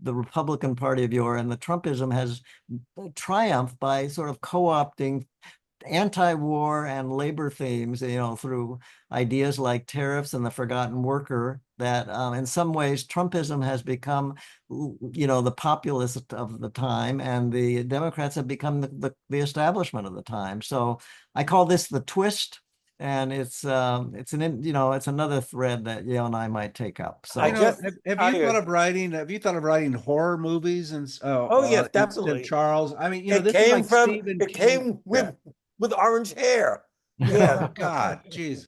the Republican Party of yore, and the Trumpism has triumphed by sort of co-opting anti-war and labor themes, through ideas like tariffs and the forgotten worker, that in some ways Trumpism has become, the populist of the time, and the Democrats have become the establishment of the time. So I call this the twist, and it's another thread that Yale and I might take up. So have you thought of writing horror movies and yes, definitely. Charles, it came with orange hair. Yeah. Oh, God, jeez.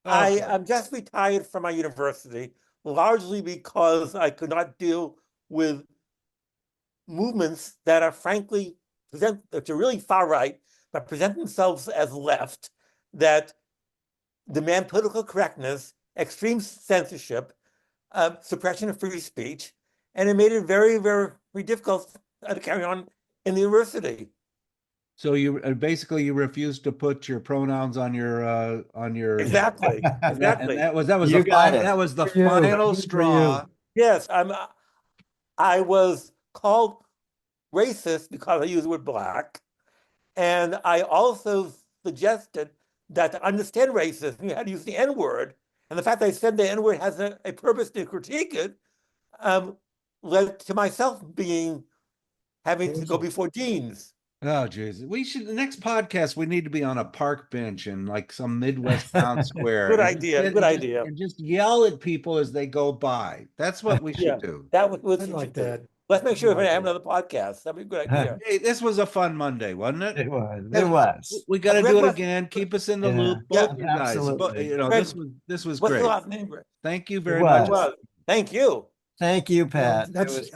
I'm just retired from my university, largely because I could not deal with movements that are frankly that are really far right, but present themselves as left, that demand political correctness, extreme censorship, suppression of free speech, and it made it very, very difficult to carry on in the university. So you basically you refused to put your pronouns on your Exactly, and exactly. that was You got it. that was the Good for you. final Good for straw. you. Yes, I was called racist because I used the word black. And I also suggested that to understand racism, you had to use the N-word. And the fact that I said the N-word has a purpose to critique it led to myself having to go before deans. Oh, Jesus. We should, the next podcast, we need to be on a park bench in like some Midwest town square. Good and idea, just- good and just- idea. And just yell at people as they go by. That's what we Yeah, should do. that was what I'd you like should do. that. Let's make sure I'd we're like gonna have that. another podcast. That'd be a good idea. Hey, this was a fun Monday, wasn't it? It was. It was. We got to Greg, do it what's- again. Keep us in the Yeah. loop, Yeah, both you guys. absolutely. You know, Greg, this was What's the great. last name, Greg? Thank you It very much. was. Thank you. Thank you, Well, Pat. It that's was